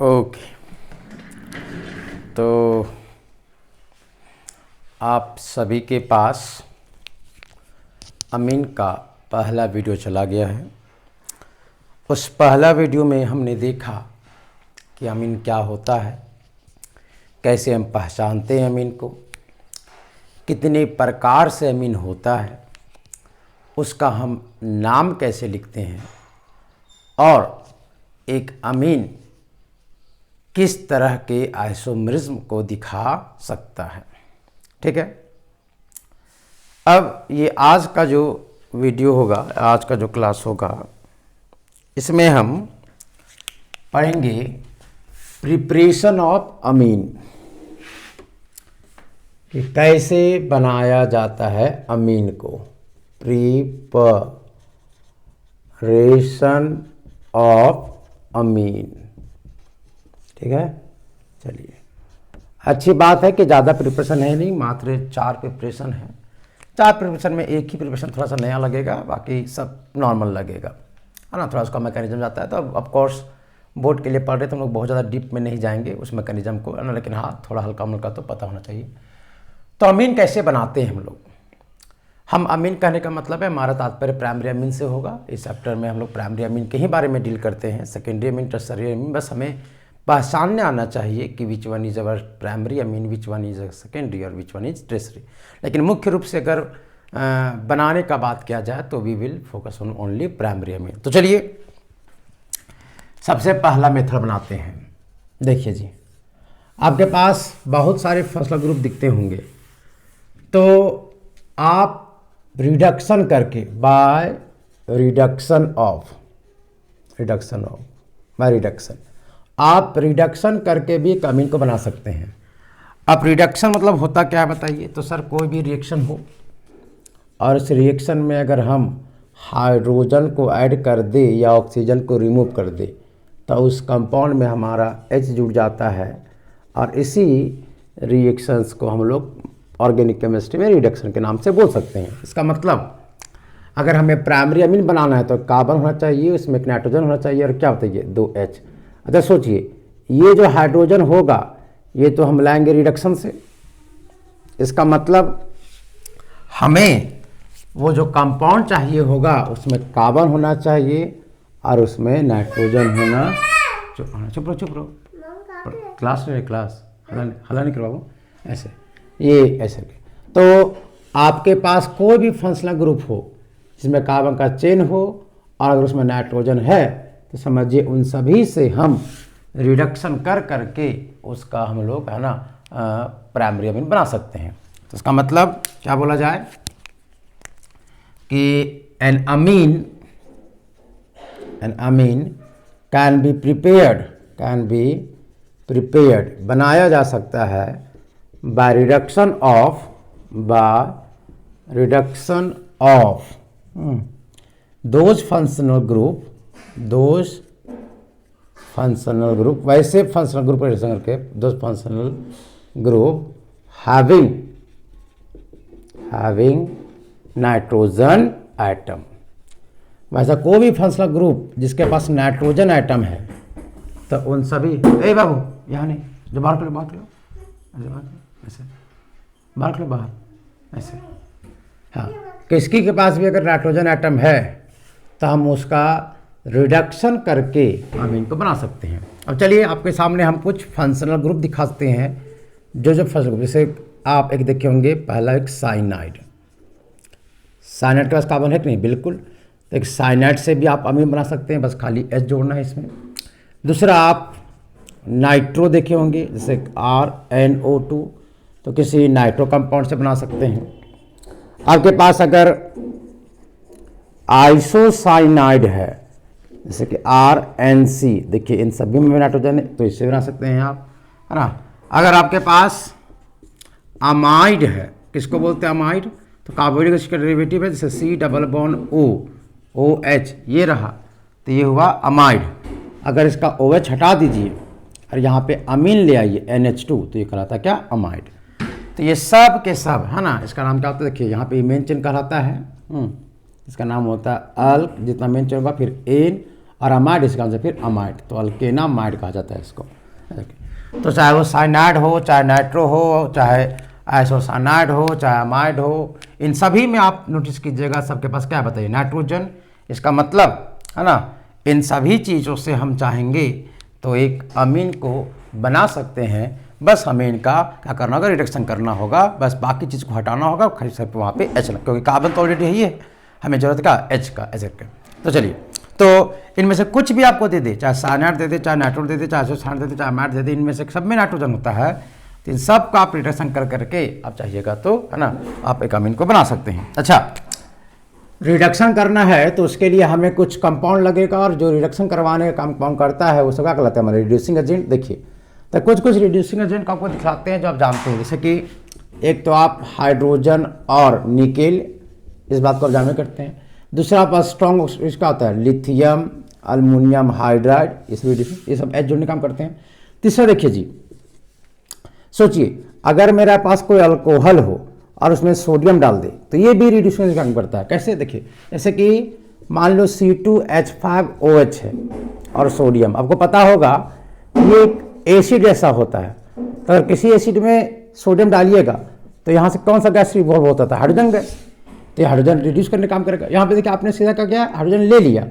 Okay, तो आप सभी के पास अमीन का पहला वीडियो चला गया है। उस पहला वीडियो में हमने देखा कि अमीन क्या होता है, कैसे हम पहचानते हैं अमीन को, कितने प्रकार से अमीन होता है, उसका हम नाम कैसे लिखते हैं और एक अमीन किस तरह के आइसोमरिज्म को दिखा सकता है। ठीक है, अब ये आज का जो वीडियो होगा, आज का जो क्लास होगा, इसमें हम पढ़ेंगे प्रिपरेशन ऑफ अमीन, कि कैसे बनाया जाता है अमीन को। प्रिपरेशन ऑफ अमीन। ठीक है, चलिए, अच्छी बात है कि ज़्यादा प्रिपरेशन है नहीं, मात्र 4 प्रिपरेशन है। 4 प्रिपरेशन में एक ही प्रिपरेशन थोड़ा सा नया लगेगा, बाकी सब नॉर्मल लगेगा, है ना। थोड़ा उसका मैकेनिज्म जाता है, तो अब ऑफकोर्स बोर्ड के लिए पढ़ रहे तो हम लोग बहुत ज़्यादा डीप में नहीं जाएंगे उस मैकेनिज्म को, है ना, लेकिन हाँ थोड़ा हल्का मुल्का तो पता होना चाहिए। तो अमीन कैसे बनाते हैं हम लोग। हम अमीन कहने का मतलब है, हमारा तात्पर्य प्राइमरी अमीन से होगा। इस चैप्टर में हम लोग प्राइमरी अमीन के ही बारे में डील करते हैं, सेकेंडरी अमीन, टर्सरी अमीन, बस हमें पहचानने आना चाहिए कि which one is our primary amine, which one is secondary और विच वन इज टर्सरी। लेकिन मुख्य रूप से अगर बनाने का बात किया जाए तो we will focus on only primary amine. तो चलिए सबसे पहला मेथड बनाते हैं। देखिए जी, आपके पास बहुत सारे फंक्शनल ग्रुप दिखते होंगे, तो आप रिडक्शन करके बाय रिडक्शन आप रिडक्शन करके भी एक अमीन को बना सकते हैं। अब रिडक्शन मतलब होता क्या है बताइए। तो सर कोई भी रिएक्शन हो और इस रिएक्शन में अगर हम हाइड्रोजन को ऐड कर दे या ऑक्सीजन को रिमूव कर दे तो उस कंपाउंड में हमारा H जुड़ जाता है, और इसी रिएक्शंस को हम लोग ऑर्गेनिक केमिस्ट्री में रिडक्शन के नाम से बोल सकते हैं। इसका मतलब अगर हमें प्राइमरी अमीन बनाना है तो कार्बन होना चाहिए, उसमें एक नाइट्रोजन होना चाहिए, और क्या बताइए 2H। अच्छा सोचिए, ये जो हाइड्रोजन होगा ये तो हम लाएंगे रिडक्शन से। इसका मतलब हमें वो जो कंपाउंड चाहिए होगा उसमें कार्बन होना चाहिए और उसमें नाइट्रोजन होना। चुप रहो, क्लास ले क्लास, हला नहीं करवाओ ऐसे, ये ऐसे। तो आपके पास कोई भी फंक्शनल ग्रुप हो जिसमें कार्बन का चेन हो और अगर उसमें नाइट्रोजन है तो समझिए उन सभी से हम रिडक्शन कर करके उसका हम लोग, है ना, प्राइमरी अमीन बना सकते हैं। तो इसका मतलब क्या बोला जाए कि an amine can be prepared, बनाया जा सकता है by reduction of those functional group, वैसे functional group रिडक्शन करके those functional group having nitrogen item. वैसा कोई भी फंक्शनल ग्रुप जिसके पास नाइट्रोजन आइटम है तो उन सभी, ए बाबू यहाँ नहीं, जो बाहर करो ऐसे, बाहर निकलो बाहर ऐसे। हाँ, किसकी के पास भी अगर नाइट्रोजन आइटम है तो हम उसका रिडक्शन करके अमीन को बना सकते हैं। अब चलिए आपके सामने हम कुछ फंक्शनल ग्रुप दिखाते हैं, जो फंक्शनल ग्रुप, जैसे आप एक देखे होंगे, पहला एक साइनाइड के पास कार्बन है कि नहीं, बिल्कुल। तो एक साइनाइड से भी आप अमीन बना सकते हैं, बस खाली H जोड़ना है इसमें। दूसरा आप नाइट्रो देखे होंगे, जैसे RNO2, तो किसी नाइट्रो कंपाउंड से बना सकते हैं। आपके पास अगर आइसोसाइनाइड है, जैसे कि RNC, देखिए इन सभी में नाइट्रोजन है, तो इससे बना सकते हैं आप, है ना। अगर आपके पास अमाइड है, किसको बोलते हैं अमाइड, तो कार्बोनिक एसिड का डेरिवेटिव है, जैसे C++OH, ये रहा, तो ये हुआ अमाइड। अगर इसका OH हटा दीजिए और यहाँ पे अमीन ले आइए NH2, तो ये कहलाता है क्या, अमाइड। तो ये सब के सब, है ना, इसका नाम क्या होता है, देखिए यहाँ पे मेन चेन कहलाता है, इसका नाम होता है अल्क, जितना मेन चेन होगा, फिर एन और अमाइड इसका आंसर फिर अमाइड, तो अल्केनामाइड कहा जाता है इसको। तो चाहे वो साइनाइड हो, चाहे नाइट्रो हो, चाहे आइसोसाइनाइड हो, चाहे अमाइड हो, इन सभी में आप नोटिस कीजिएगा सबके पास क्या बताइए, नाइट्रोजन। इसका मतलब है ना, इन सभी चीज़ों से हम चाहेंगे तो एक अमीन को बना सकते हैं। बस हमें इनका क्या करना होगा, रिडक्शन करना होगा, बस बाकी चीज़ को हटाना होगा, खाली सिर्फ वहाँ पे एच लग, क्योंकि कार्बन तो ऑलरेडी यही है, हमें जरूरत का एच का, एच का। तो चलिए, तो इनमें से कुछ भी आपको दे दे, चाहे साइनाइड दे दे, चाहे नाइट्रोजन दे दे, चाहे आइसोसाइनाइड दे दे, चाहे अमाइड दे दे, इनमें से सब में नाइट्रोजन होता है, तो इन सब का आप रिडक्शन कर करके आप चाहिएगा तो है ना, आप एक अमीन को बना सकते हैं। अच्छा, रिडक्शन करना है तो उसके लिए हमें कुछ कंपाउंड लगेगा, और जो रिडक्शन करवाने का कंपाउंड करता है वो सब क्या कहलाता है, हमारे रिड्यूसिंग एजेंट। देखिए, तो कुछ कुछ रिड्यूसिंग एजेंट आपको दिखाते हैं जो आप जानते हैं, जैसे कि एक तो आप हाइड्रोजन और निकेल, इस बात को आप जानते करते हैं। दूसरा आप स्ट्रॉन्ग इसका होता है लिथियम, अल्मुनियम हाइड्राइड, इस ये सब एच जोड़ने काम करते हैं। तीसरा देखिए जी, सोचिए अगर मेरे पास कोई अल्कोहल हो और उसमें सोडियम डाल दे तो ये भी रिड्यूसिंग काम करता है। कैसे, देखिए जैसे कि मान लो C2H5OH है और सोडियम, आपको पता होगा ये एक एसिड ऐसा होता है, तो अगर किसी एसिड में सोडियम डालिएगा तो यहाँ से कौन सा गैस रिवॉल्व होता था, हाइड्रोजन गैस, तो हाइड्रोजन रिड्यूस करने का काम करेगा। यहाँ पे देखिए आपने सीधा क्या किया, हाइड्रोजन ले लिया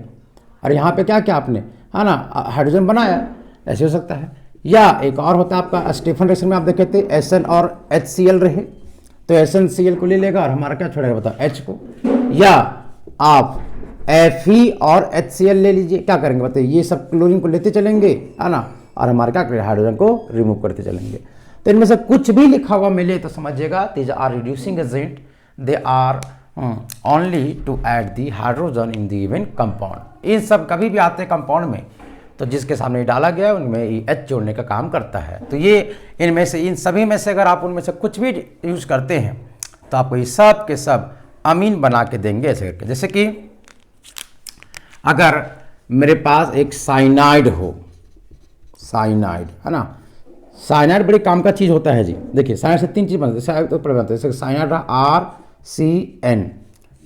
और यहाँ पे क्या किया आपने, है ना, हाइड्रोजन बनाया, ऐसे हो सकता है। या एक और होता है आपका स्टीफन रिएक्शन में, आप देखे थे SN और HCl रहे, तो SnCl को ले लेगा और हमारा क्या छोड़ेगा बताओ, H को। या आप Fe और HCl ले लीजिए, क्या करेंगे बताइए, ये सब क्लोरीन को लेते चलेंगे, है ना, और हमारे क्या करेंगे, हाइड्रोजन को रिमूव करते चलेंगे। तो इनमें से कुछ भी लिखा हुआ मिले तो समझिएगा these are reducing agent, they are only to add the hydrogen in the even compound. इन सब कभी भी आते हैं कंपाउंड में तो जिसके सामने डाला गया उनमें एच जोड़ने का काम करता है। तो ये इनमें से, इन सभी में से अगर आप उनमें से कुछ भी यूज करते हैं तो आपको ये सब के सब अमीन बना के देंगे ऐसे करके। जैसे कि अगर मेरे पास एक साइनाइड हो, साइनाइड है ना, साइनाइड बड़ी काम का चीज़ होता है जी। देखिए साइनाइड से 3 चीज़ बनते हैं, जैसे साइनाइड रहा RCN,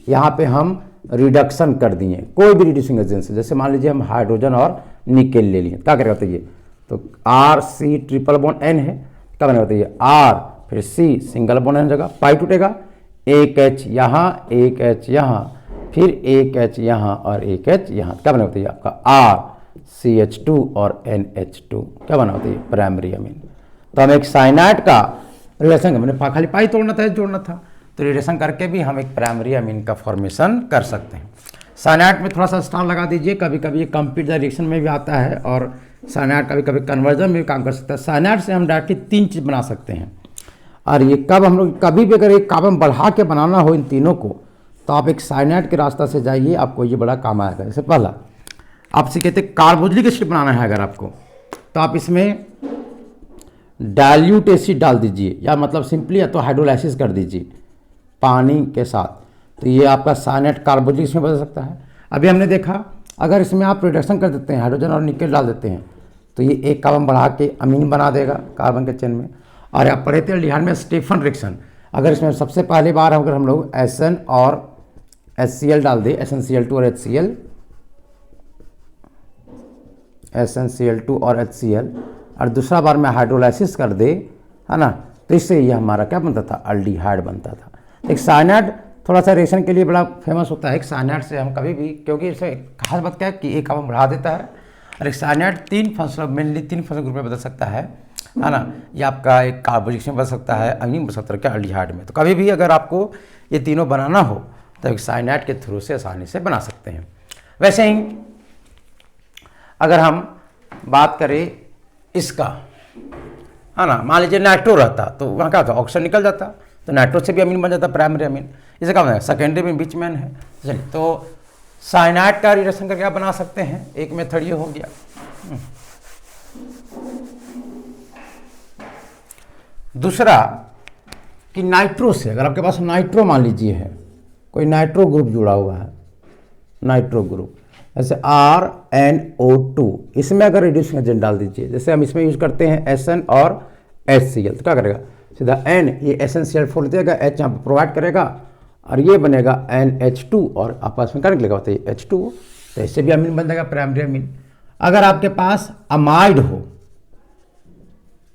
यहाँ पे हम रिडक्शन कर दिए कोई भी रिड्यूसिंग एजेंट से, जैसे मान लीजिए हम हाइड्रोजन और निकेल ले लिए, क्या करेगा बताइए, तो RC ट्रिपल बॉन्ड N है, क्या बनेगा बताइए, R फिर C सिंगल बॉन्ड N जगह, पाई टूटेगा, एक H यहाँ, एक H यहाँ, फिर एक H यहाँ और एक H यहाँ, क्या बनेगा बताइए आपका RCH2 और NH2, क्या बना बताइए, प्राइमरी अमीन। तो हम एक साइनाइड का रिलेशन, मैंने खाली पाई तोड़ना था, जोड़ना था, तो रिलेशन करके भी हम एक प्राइमरी अमीन का फॉर्मेशन कर सकते हैं। साइनाइड में थोड़ा सा स्टार लगा दीजिए, कभी कभी ये कंप्लीट रिएक्शन में भी आता है और साइनाइड कभी कभी कन्वर्जन में भी काम कर सकता है। साइनाइड से हम डायरेक्टली 3 चीज़ बना सकते हैं, और ये कब हम लोग कभी भी अगर एक कार्बन बढ़ा के बनाना हो इन तीनों को, तो आप एक साइनाइड के रास्ता से जाइए, आपको ये बड़ा काम आएगा। जैसे पहला आपसे कहते हैं कार्बोक्सिलिक एसिड बनाना है अगर आपको, तो आप इसमें डाइल्यूट एसिड डाल दीजिए, या मतलब सिंपली या तो हाइड्रोलाइसिस कर दीजिए पानी के साथ, तो ये आपका साइनाइड कार्बोक्सिलिक इसमें बदल सकता है। अभी हमने देखा अगर इसमें आप रिडक्शन कर देते हैं, हाइड्रोजन और निकेल डाल देते हैं, तो ये एक कार्बन बढ़ा के अमीन बना देगा कार्बन के चेन में। और आप पढ़े थे एल्डिहाइड में स्टीफन रिएक्शन, अगर इसमें सबसे पहली बार अगर हम लोग SN और HCl डाल दें, SnCl2 और HCl, SnCl2 और HCl, और दूसरा बार में हाइड्रोलाइसिस कर दे, है ना, तो इससे ये हमारा क्या बनता था, एल्डिहाइड बनता था। एक साइनाइड थोड़ा सा रिएक्शन के लिए बड़ा फेमस होता है। एक साइनाइड से हम कभी भी, क्योंकि इसे खास बात क्या है कि एक कार्बन बढ़ा देता है, और एक cyanide 3 functional mainly 3 functional group में बदल सकता है ना। ये आपका एक कार्बोक्सिलिक में बदल सकता है, अमीन बदल सकता है क्या, एल्डिहाइड में। तो कभी भी अगर आपको ये तीनों बनाना हो तो एक साइनाइड के थ्रू से आसानी से बना सकते हैं। वैसे ही अगर हम बात करें इसका, है ना, मान लीजिए नाइट्रो रहता तो वहाँ क्या होता, ऑक्सीजन निकल जाता, तो नाइट्रो से भी अमीन बन जाता प्राइमरी अमीन। इसे क्या होता है, सेकेंडरी में बीच में है। चलिए, तो साइनाइड का रिएक्शन करके आप बना सकते हैं, एक मेथड ये हो गया। दूसरा कि नाइट्रो से, अगर आपके पास नाइट्रो मान लीजिए है, कोई नाइट्रो ग्रुप जुड़ा हुआ है, नाइट्रो ग्रुप जैसे RNO2, इसमें अगर रिड्यूसिंग एजेंट डाल दीजिए, जैसे हम इसमें यूज करते हैं SN और HCl, तो क्या करेगा, सीधा N ये SnCl4 देगा, H यहाँ प्रोवाइड करेगा, और ये बनेगा NH2, और आपस में क्या निकलेगा बताइए, H2। तो इससे भी अमीन बन जाएगा, प्राइमरी अमीन। अगर आपके पास अमाइड हो,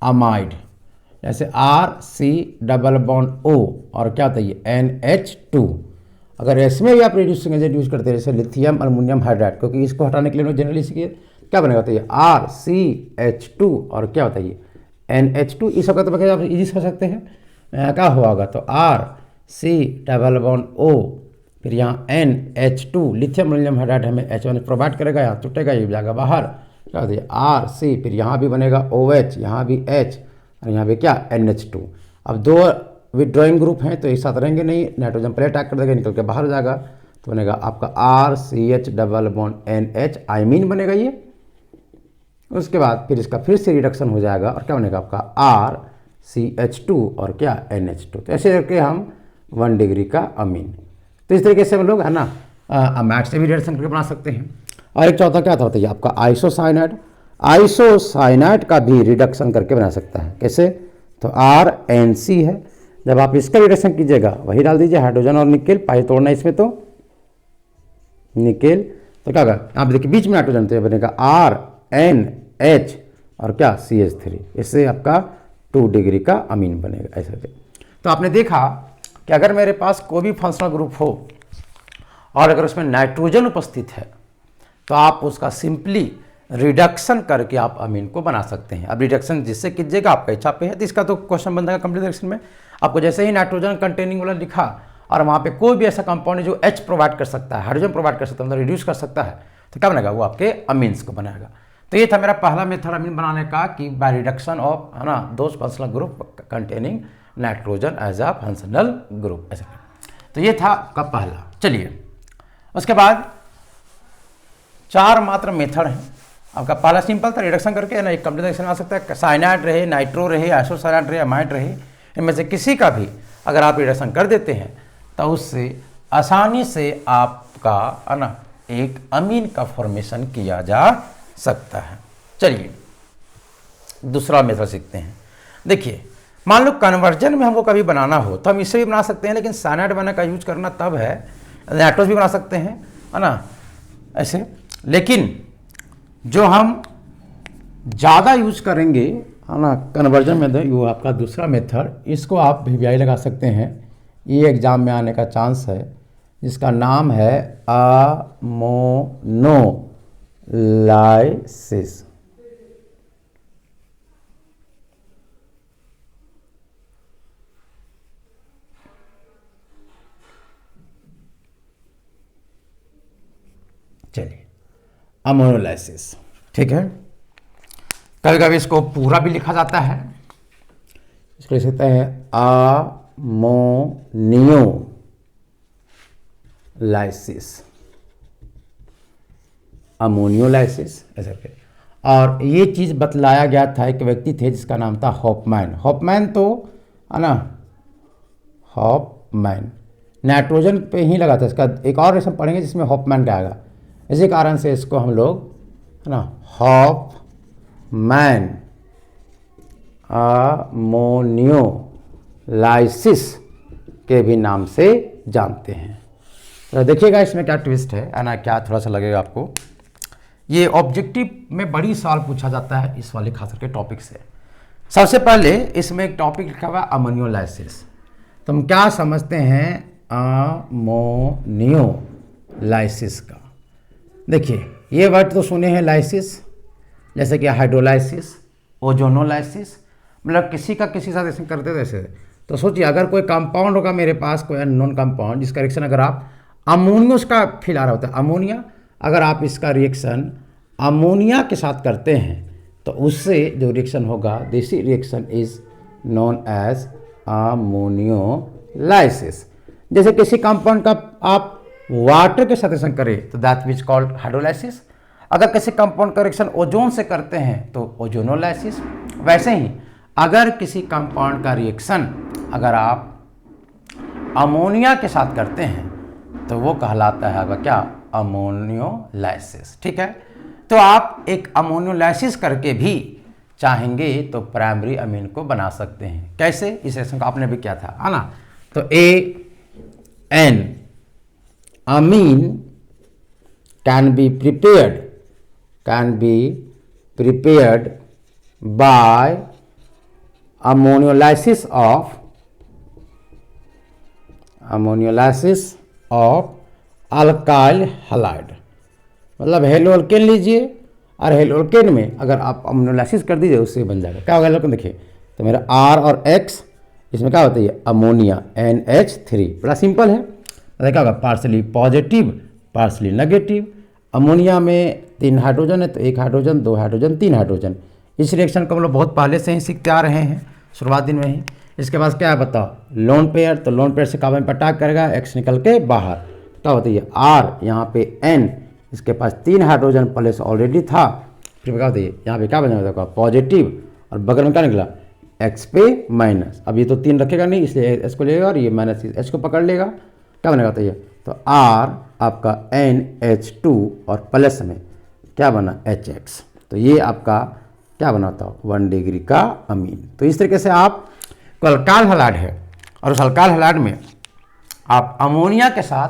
अमाइड जैसे RC⸻O और क्या होता है ये NH2, अगर इसमें भी आप रिड्यूसिंग एजेंट यूज करते हैं जैसे लिथियम अल्युमिनियम हाइड्राइड, क्योंकि इसको हटाने के लिए जनरली सीखिए क्या बनेगा, होता है RCH2 और क्या होता है ये NH2। इस वक्त तो आप इजी कर सकते हैं, क्या होगा तो RC⸻O फिर यहाँ NH2, लिथियम अल्युमिनियम हाइड्राइड हमें H1 प्रोवाइड करेगा, यहाँ टूटेगा, ये जाएगा बाहर, क्या होता है RC, फिर यहाँ भी बनेगा OH, यहाँ भी H और यहाँ भी क्या NH2। अब दो विड्रॉइंग ग्रुप हैं तो एक साथ रहेंगे नहीं, नाइट्रोजन पहले अटैक कर देगा, निकल के बाहर हो जाएगा, तो बनेगा आपका RCH⸻NH आइमीन बनेगा ये। उसके बाद फिर इसका फिर से रिडक्शन हो जाएगा और क्या बनेगा आपका RCH2 और क्या NH2। तो ऐसे करके हम 1 डिग्री का अमीन, तो इस तरीके से हम लोग है ना अमाइड से भी रिडक्शन करके बना सकते हैं। और एक चौथा क्या होता है आपका आइसोसाइनाइड, आइसोसाइनाइड का भी रिडक्शन करके बना सकता है। कैसे, तो RNC है, जब आप इसका रिडक्शन कीजिएगा वही डाल दीजिए हाइड्रोजन और निकेल, पाई तोड़ना इसमें तो निकेल, तो क्या होगा आप देखिए बीच में नाइट्रोजन, तो बनेगा RNH और क्या CH3, इससे आपका 2 डिग्री का अमीन बनेगा ऐसे। तो आपने देखा कि अगर मेरे पास कोई भी फंक्शनल ग्रुप हो और अगर उसमें नाइट्रोजन उपस्थित है तो आप उसका सिंपली रिडक्शन करके आप अमीन को बना सकते हैं। अब रिडक्शन जिससे कीजिएगा आपका इच्छा पे है, तो इसका तो क्वेश्चन बन जाएगा कंप्लीट रिडक्शन में। आपको जैसे ही नाइट्रोजन कंटेनिंग वाला लिखा और वहाँ पे कोई भी ऐसा कंपाउंड है जो H प्रोवाइड कर सकता है, हाइड्रोजन प्रोवाइड कर सकता है, मतलब रिड्यूस कर सकता है, तो क्या बनेगा वो आपके अमीन्स को बनाएगा। तो ये था मेरा पहला मेथड अमीन बनाने का कि बाय रिडक्शन ऑफ है ना those functional group containing nitrogen as a functional group ऐसा। तो ये था आपका पहला। चलिए उसके बाद 4 मात्र मेथड हैं। आपका पहला सिंपल था रिडक्शन करके है ना एक कंप्लीट रिएक्शन आ सकता है, साइनाइड रहे, नाइट्रो रहे, आइसोसाइनाइड रहे, अमाइड रहे, इनमें से किसी का भी अगर आप रिडक्शन कर देते हैं तो उससे आसानी से आपका है ना एक अमीन का फॉर्मेशन किया जा सकता है। चलिए दूसरा मेथड सीखते हैं। देखिए मान लो कन्वर्जन में हमको कभी बनाना हो तो हम इससे भी बना सकते हैं, लेकिन साइनाइड बनाने का यूज करना तब है, नाइट्रोस भी बना सकते हैं है ना ऐसे, लेकिन जो हम ज़्यादा यूज करेंगे है ना कन्वर्जन मेथड, वो आपका दूसरा मेथड, इसको आप VVI लगा सकते हैं, ये एग्जाम में आने का चांस है, जिसका नाम है अमोनोलाइसिस। चलिए अमोनोलाइसिस, ठीक है। कभी कभी इसको पूरा भी लिखा जाता है, इसको लिख सकते हैं अमोनियोलाइसिस, अमोनियोलाइसिस ऐसे करके। और ये चीज़ बतलाया गया था, एक व्यक्ति थे जिसका नाम था हॉफमैन। हॉफमैन तो है ना हॉफमैन नाइट्रोजन पे ही लगा था, इसका एक और रेशम पढ़ेंगे जिसमें हॉफमैन का आएगा, इसी कारण से इसको हम लोग है ना हॉफमैन अमोनियोलाइसिस के भी नाम से जानते हैं। तो देखिएगा इसमें क्या ट्विस्ट है ना, क्या थोड़ा सा लगेगा आपको। ये ऑब्जेक्टिव में बड़ी सवाल पूछा जाता है इस वाले खास करके टॉपिक से। सबसे पहले इसमें एक टॉपिक लिखा हुआ है अमोनियोलाइसिस, तो हम क्या समझते हैं अमोनियोलाइसिस का। देखिए ये वर्ड तो सुने हैं लाइसिस, जैसे कि हाइड्रोलाइसिस, ओजोनोलाइसिस, मतलब किसी का किसी साथ ऐसे करते थे ऐसे। तो सोचिए अगर कोई कंपाउंड होगा मेरे पास, कोई अननोन कंपाउंड जिसका रिएक्शन अगर आप अमोनिया उसका फील आ रहा होता है अमोनिया, अगर आप इसका रिएक्शन अमोनिया के साथ करते हैं तो उससे जो रिएक्शन होगा this reaction is known as ammonolysis. जैसे किसी कंपाउंड का आप वाटर के साथ रिएक्शन करें तो दैट विच कॉल्ड हाइड्रोलाइसिस, अगर किसी कंपाउंड का रिएक्शन ओजोन से करते हैं तो ओजोनोलाइसिस। वैसे ही अगर किसी कंपाउंड का रिएक्शन अगर आप अमोनिया के साथ करते हैं तो वो कहलाता है आपका क्या अमोनियोलाइसिस, ठीक है। तो आप एक अमोनियोलाइसिस करके भी चाहेंगे तो प्राइमरी अमीन को बना सकते हैं। कैसे, इस रिएक्शन को आपने भी किया था है ना। तो AN amine can be prepared by ammonolysis of alkyl halide. मतलब हेलोअल्केन लीजिए और हेलोअल्केन में अगर आप अमोनियोलाइसिस कर दीजिए उससे बन जाएगा। क्या होगा हेलोअल्केन देखिए, तो मेरा R और X इसमें क्या होता है, ये अमोनिया NH3। बड़ा सिंपल है। तो क्या होगा, partially positive partially negative. Ammonia में 3 हाइड्रोजन है तो 1 हाइड्रोजन 2 हाइड्रोजन 3 हाइड्रोजन। इस रिएक्शन को हम लोग बहुत पहले से ही सीखते आ रहे हैं, शुरुआत दिन में ही। इसके बाद क्या है बताओ, लोन पेयर, तो लोन पेयर से कार्बन पर अटैक करेगा, X निकल के बाहर। क्या होता है ये R, यहाँ पे N, इसके पास 3 हाइड्रोजन पहले से ऑलरेडी था। फिर क्या होता है यहाँ पे क्या बन जाएगा पॉजिटिव, और बगल में क्या निकला X पे माइनस। अब ये तो 3 रखेगा नहीं, इसलिए H को लेगा और ये माइनस H को पकड़ लेगा। क्या बनेगा तो ये, तो R आपका NH2 और प्लस में क्या बना HX। तो ये आपका क्या बनाता हो 1 डिग्री का अमीन। तो इस तरीके से आप अल्काइल हैलाइड है और उस अल्काइल हैलाइड में आप अमोनिया के साथ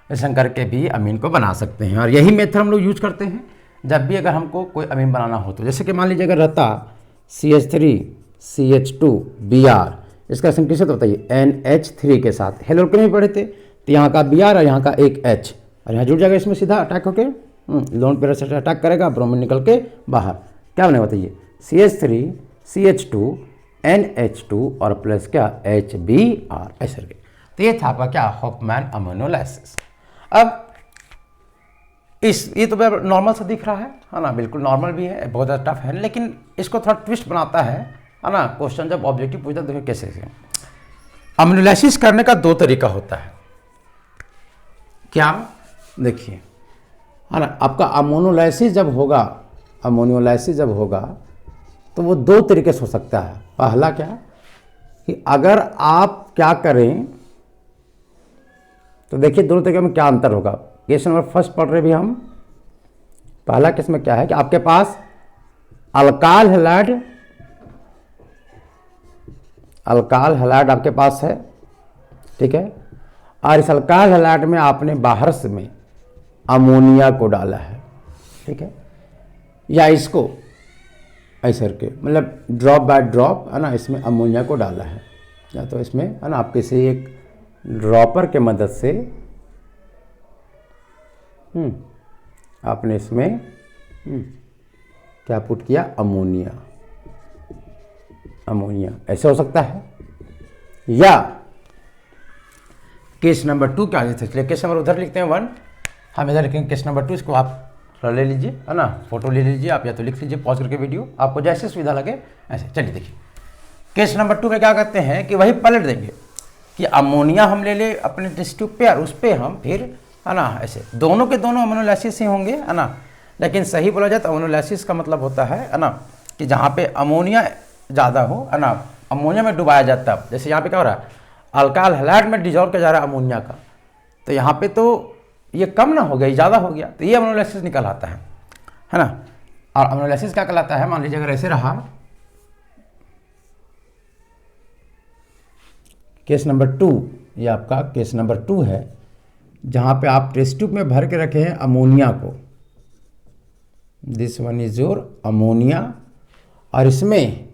रिएक्शन करके भी अमीन को बना सकते हैं। और यही मेथड हम लोग यूज करते हैं जब भी अगर हमको कोई अमीन बनाना हो। तो जैसे कि मान लीजिए अगर रहता CH3CH2Br, इसका रिएक्शन किससे तो बताइए NH3 के साथ। हेलोअल्केन में पढ़े थे तो यहाँ का Br और यहाँ का एक H, और यहाँ जुड़ जाएगा इसमें सीधा अटैक होके, लोन पेयर से अटैक करेगा, ब्रोमीन निकल के बाहर। क्या बनेगा बताइए CH3CH2NH2 और प्लस क्या HBr ऐसे करके। तो ये था आपका क्या हॉफमैन अमोनियोलाइसिस। अब ये तो नॉर्मल सा दिख रहा है ना, बिल्कुल नॉर्मल भी है, बहुत ज़्यादा टफ है, लेकिन इसको थोड़ा ट्विस्ट बनाता है ना क्वेश्चन। जब ऑब्जेक्टिव पूछता है देखिए कैसे से अमोनियोलाइसिस करने का 2 तरीका होता है। क्या देखिए है ना, आपका अमोनियोलाइसिस जब होगा तो वो 2 तरीके से हो सकता है। पहला क्या कि अगर आप क्या करें, तो देखिए दोनों तरीके में क्या अंतर होगा। केस नंबर फर्स्ट पढ़ रहे भी हम। पहला केस में क्या है कि आपके पास अल्काइल हैलाइड आपके पास है, ठीक है, और इस अल्काइल हैलाइड में आपने बाहर से में अमोनिया को डाला है, ठीक है, या इसको ऐसे करके मतलब ड्रॉप बाय ड्रॉप है ना इसमें अमोनिया को डाला है, या तो इसमें है ना आप किसी एक ड्रॉपर के मदद से आपने इसमें क्या पुट किया अमोनिया ऐसे हो सकता है। या केस नंबर 2 क्या है, चलिए केस नंबर उधर लिखते हैं 1, हम इधर लिखेंगे केस नंबर 2। इसको आप ले लीजिए है ना, फोटो ले लीजिए आप, या तो लिख लीजिए पॉज करके वीडियो, आपको जैसे सुविधा लगे ऐसे। चलिए देखिए केस नंबर 2 में क्या करते हैं कि वही पलट देंगे कि अमोनिया हम ले ले अपने टेस्ट ट्यूब पे, और उस पर हम फिर है ना ऐसे दोनों के दोनों अमोनियोलाइसिस ही होंगे है ना। लेकिन सही बोला जाए तो अमोनियोलाइसिस का मतलब होता है ना कि जहाँ पे अमोनिया ज़्यादा हो है ना, अमोनिया में डुबाया जाता है। जैसे यहाँ पे क्या हो रहा है, अल्काइल हैलाइड में डिजॉल्व किया जा रहा है अमोनिया का, तो यहाँ पे तो ये कम ना हो गया, ज़्यादा हो गया, तो ये अमोनियोलाइसिस निकल आता है ना। और अमोनियोलाइसिस क्या कहलाता है, मान लीजिए अगर ऐसे रहा, केस नंबर 2, ये आपका केस नंबर 2 है, जहाँ पे आप टेस्ट ट्यूब में भर के रखे हैं अमोनिया को। This one is your ammonia, और इसमें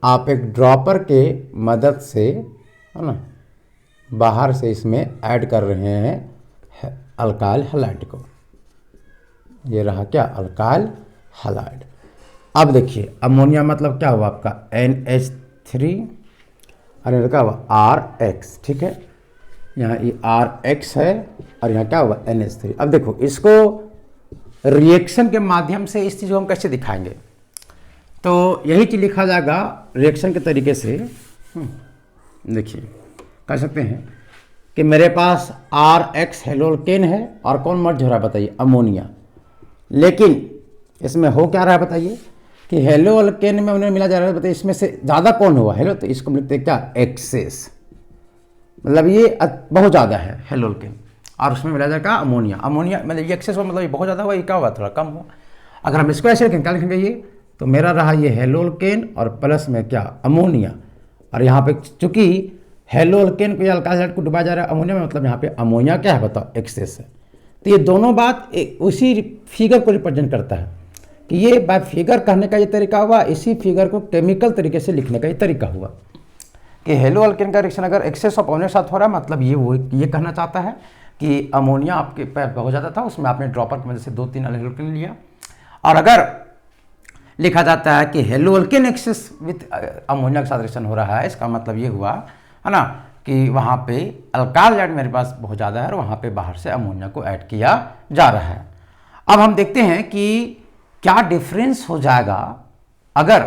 आप एक ड्रॉपर के मदद से है ना बाहर से इसमें ऐड कर रहे हैं अल्काइल हैलाइड को। ये रहा क्या अल्काइल हैलाइड। अब देखिए अमोनिया मतलब क्या हुआ आपका NH3 और ये क्या हुआ RX, ठीक है, यहाँ ये RX है और यहाँ क्या हुआ NH3। अब देखो इसको रिएक्शन के माध्यम से इस चीज़ को हम कैसे दिखाएंगे, तो यही चीज़ लिखा जाएगा रिएक्शन के तरीके से। देखिए कर सकते हैं कि मेरे पास RX हेलोअल्केन है और कौन मर्ज हो रहा है बताइए अमोनिया, लेकिन इसमें हो क्या रहा है बताइए कि हेलोअल्केन में उन्हें मिला जा रहा है, बताइए इसमें से ज़्यादा कौन हुआ हेलो, तो इसको लिखते हैं क्या एक्सेस, मतलब ये बहुत ज़्यादा है हेलोअल्केन और उसमें मिला जाएगा अमोनिया मतलब ये एक्सेस हुआ, मतलब ये बहुत ज़्यादा हुआ, ये क्या हुआ थोड़ा कम हुआ। अगर हम इसको ऐसे लिखेंगे क्या लिखेंगे ये, तो मेरा रहा ये हेलोअल्केन और प्लस में क्या अमोनिया, और यहाँ पे चूंकि हेलोअल्केन को या अल्काइल हैलाइड को डुबाया जा रहा है अमोनिया में, मतलब यहाँ पे अमोनिया क्या है बताओ एक्सेस है। तो तो ये दोनों बात उसी फिगर को रिप्रेजेंट करता है कि ये बाय फिगर कहने का ये तरीका हुआ, इसी फिगर को केमिकल तरीके से लिखने का ये तरीका हुआ कि हेलो अल्केन का रिएक्शन अगर एक्सेस ऑफ अमोनिया के साथ हो रहा है, मतलब ये कहना चाहता है कि अमोनिया आपके पैर हो जाता था, उसमें आपने ड्रॉपर की वजह से 2-3 अल्केन लिया। और अगर लिखा जाता है कि haloalkane excess with ammonia के साथ रिएक्शन हो रहा है, इसका मतलब ये हुआ है ना कि वहाँ पे अल्काइल हाइड्राइड मेरे पास बहुत ज़्यादा है और वहाँ पे बाहर से अमोनिया को ऐड किया जा रहा है। अब हम देखते हैं कि क्या डिफरेंस हो जाएगा अगर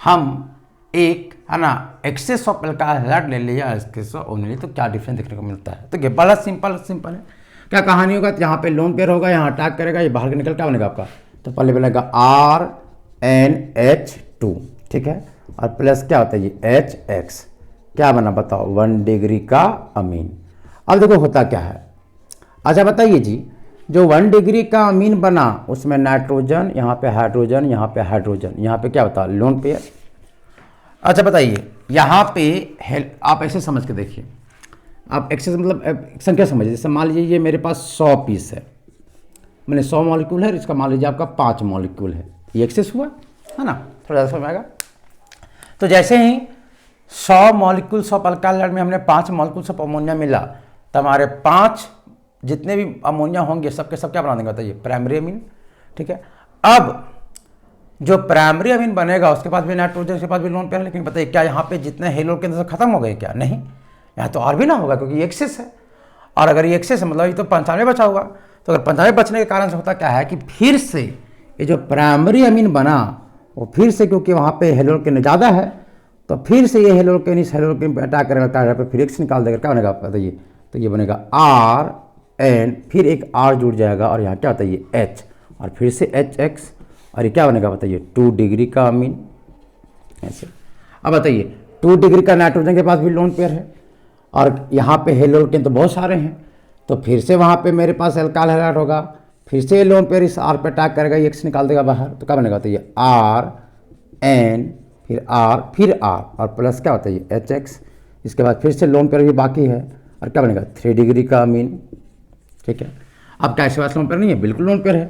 हम एक है ना एक्सेस ऑफ अल्काइल हाइड्राइड ले लिया एक्सेस ऑफ ओनली, तो क्या डिफरेंस देखने को मिलता है। तो ये बड़ा सिंपल है। क्या कहानी होगा, यहाँ पे लोन पेयर होगा, यहाँ अटैक करेगा, ये बाहर निकल क्या बनेगा आपका, तो पहले बनेगा RNH2, ठीक है, और प्लस क्या होता है ये HX, क्या बना बताओ 1 डिग्री का अमीन। अब देखो होता क्या है, अच्छा बताइए जी, जो 1 डिग्री का अमीन बना उसमें नाइट्रोजन, यहाँ पे हाइड्रोजन, यहाँ पे हाइड्रोजन, यहाँ पे क्या होता है लोन पेयर। अच्छा बताइए यहाँ पे आप ऐसे समझ के देखिए, आप एक्सेस मतलब संख्या समझिए, जैसे मान लीजिए ये मेरे पास 100 पीस है, मैंने 100 मॉलिक्यूल है, इसका मान लीजिए आपका 5 मॉलिक्यूल है, ये एक्सेस हुआ है ना, थोड़ा सा समझ आएगा। तो जैसे ही 100 मॉलिक्यूल्स ऑफ अल्काइल हाइड्राइड में हमने 5 मॉलिक्यूल्स ऑफ अमोनिया मिला, तो हमारे 5 जितने भी अमोनिया होंगे सबके सब क्या बना देंगे बताइए प्राइमरी अमीन, ठीक है। अब जो प्राइमरी अमीन बनेगा उसके पास भी नाइट्रोजन, उसके पास भी लोन पेयर, लेकिन बताइए क्या यहाँ पे जितने हेलो के अंदर खत्म हो गए क्या, नहीं, यहाँ तो और भी ना होगा क्योंकि ये एक्सेस है, और अगर ये एक्सेस है मतलब ये तो 95 बचा हुआ। तो अगर 95 बचने के कारण से होता क्या है कि फिर से ये जो प्राइमरी अमीन बना वो फिर से, क्योंकि वहाँ पे हेलोकेन ज़्यादा है, तो फिर से ये हेलोकेन इस हेलोकेन पे अटैक करेगा, पे फिर एक्स निकाल देगा, क्या बनेगा आपका बताइए, तो ये बनेगा RN, फिर एक R जुड़ जाएगा और यहाँ क्या होता है ये H, और फिर से HX, और ये क्या बनेगा बताइए 2 डिग्री का अमीन ऐसे। अब बताइए 2 डिग्री का नाइट्रोजन के पास भी लोन पेयर है और यहाँ पे हेलोकेन तो बहुत सारे हैं, तो फिर से वहाँ पे मेरे पास अल्काइल हाइड्राइड होगा, फिर से लोन पेयर इस R पे अटैक करेगा, ये X निकाल देगा बाहर, तो क्या बनेगा तो ये RN, फिर R, फिर R, और प्लस क्या होता है ये HX, इसके बाद फिर से लोन पेयर भी बाकी है, और क्या बनेगा 3 डिग्री का अमीन, ठीक है। अब क्या इसके पास लोन पेयर नहीं है, बिल्कुल लोन पेयर है,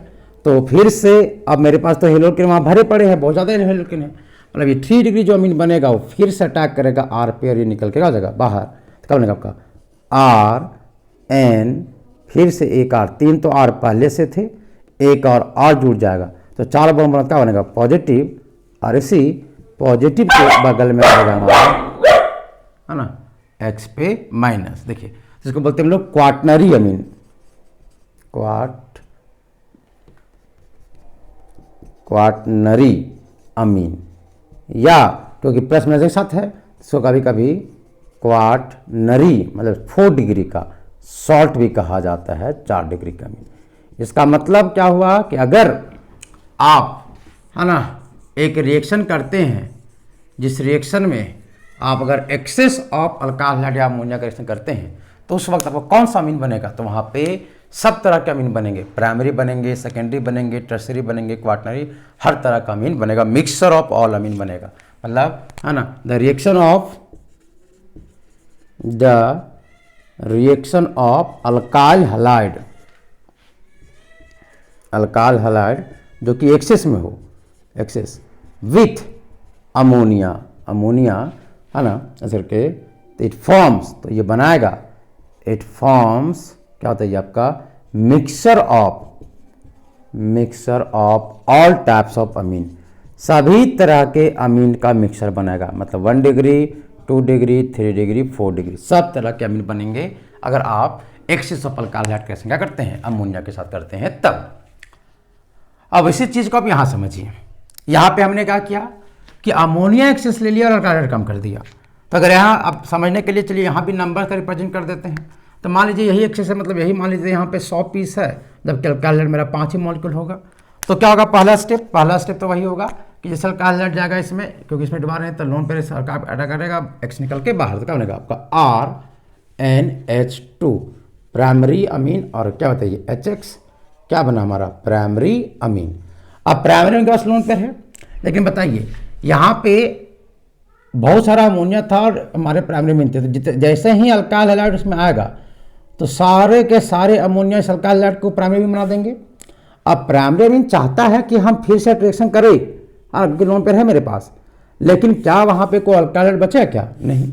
तो फिर से अब मेरे पास तो हेलोकेन वहाँ भरे पड़े हैं, बहुत ज़्यादा हेलोकेन है, मतलब ये 3 डिग्री जो अमीन बनेगा वो फिर से अटैक करेगा R पे और ये निकल के आ जाएगा बाहर, तो क्या बनेगा आपका RN, फिर से एक R, 3 तो R पहले से थे, एक और R जुड़ जाएगा, तो 4 बॉन्ड बना क्या बनेगा पॉजिटिव, और इसी पॉजिटिव के बगल में आएगा हमारा है ना X पे माइनस। देखिए जिसको बोलते हैं हम लोग क्वाटनरी अमीन, क्वाटनरी अमीन, या क्योंकि प्लस माइनस के साथ है इसको कभी कभी क्वाटनरी मतलब 4 डिग्री का सॉल्ट भी कहा जाता है, 4 डिग्री का अमीन। इसका मतलब क्या हुआ कि अगर आप है ना एक रिएक्शन करते हैं जिस रिएक्शन में आप अगर एक्सेस ऑफ अल्काइल हाइड्राइड या अमोनिया का रिएक्शन करते हैं तो उस वक्त आपको कौन सा अमीन बनेगा, तो वहाँ पे सब तरह के अमीन बनेंगे, प्राइमरी बनेंगे, सेकेंडरी बनेंगे, टर्सरी बनेंगे, क्वाटनरी, हर तरह का अमीन बनेगा, मिक्सचर ऑफ ऑल अमीन बनेगा, मतलब है ना the reaction of alkyl hydride जो कि एक्सेस में हो, एक्सेस विथ अमोनिया है ना ऐसे करके, तो इट फॉर्म्स, तो ये बनाएगा, इट फॉर्म्स क्या होता है ये आपका mixture of all types of amine, सभी तरह के अमीन का मिक्सचर बनाएगा, मतलब 1 डिग्री 2 डिग्री 3 डिग्री 4 डिग्री सब तरह के अमीन बनेंगे अगर आप एक्सेस ऑफ अल्काइल हाइड्राइड का क्या करते हैं अमोनिया के साथ करते हैं तब। अब इसी चीज़ को आप यहाँ समझिए, यहाँ पे हमने क्या किया कि अमोनिया एक्सेस ले लिया और अल्काइल हाइड्राइड कम कर दिया, तो अगर यहाँ आप समझने के लिए चलिए यहाँ भी नंबर का रिप्रेजेंट कर देते हैं, तो मान लीजिए यही एक्सेस है, मतलब यही मान लीजिए यहाँ पे 100 पीस है, जबकि अल्काइल हाइड्राइड मेरा 5 ही मॉलिक्यूल होगा, तो क्या होगा पहला स्टेप तो वही होगा कि जैसे अल्काइल हाइड्राइड जाएगा इसमें, क्योंकि इसमें डुबा रहे हैं तो लोन पेयर अटैक करेगा, एक्स निकल के बाहर, तो क्या बनेगा आपका RNH2 प्राइमरी अमीन, और क्या बताइए HX, क्या बना हमारा प्राइमरी अमीन। अब प्राइमरी अमीन के पास लोन पेयर है, लेकिन बताइए यहाँ पे बहुत सारा अमोनिया था और हमारे प्राइमरी अमीन थे, तो जैसे ही अल्काइल हाइड्राइड उसमें आएगा तो सारे के सारे अमोनिया इस अल्काइल हैलाइड को प्राइमरी अमीन बना देंगे। अब प्राइमरी अमीन चाहता है कि हम फिर से रिएक्शन करें, लोन पेयर है मेरे पास, लेकिन क्या वहाँ पे कोई अल्काइल हैलाइड बचा क्या? नहीं।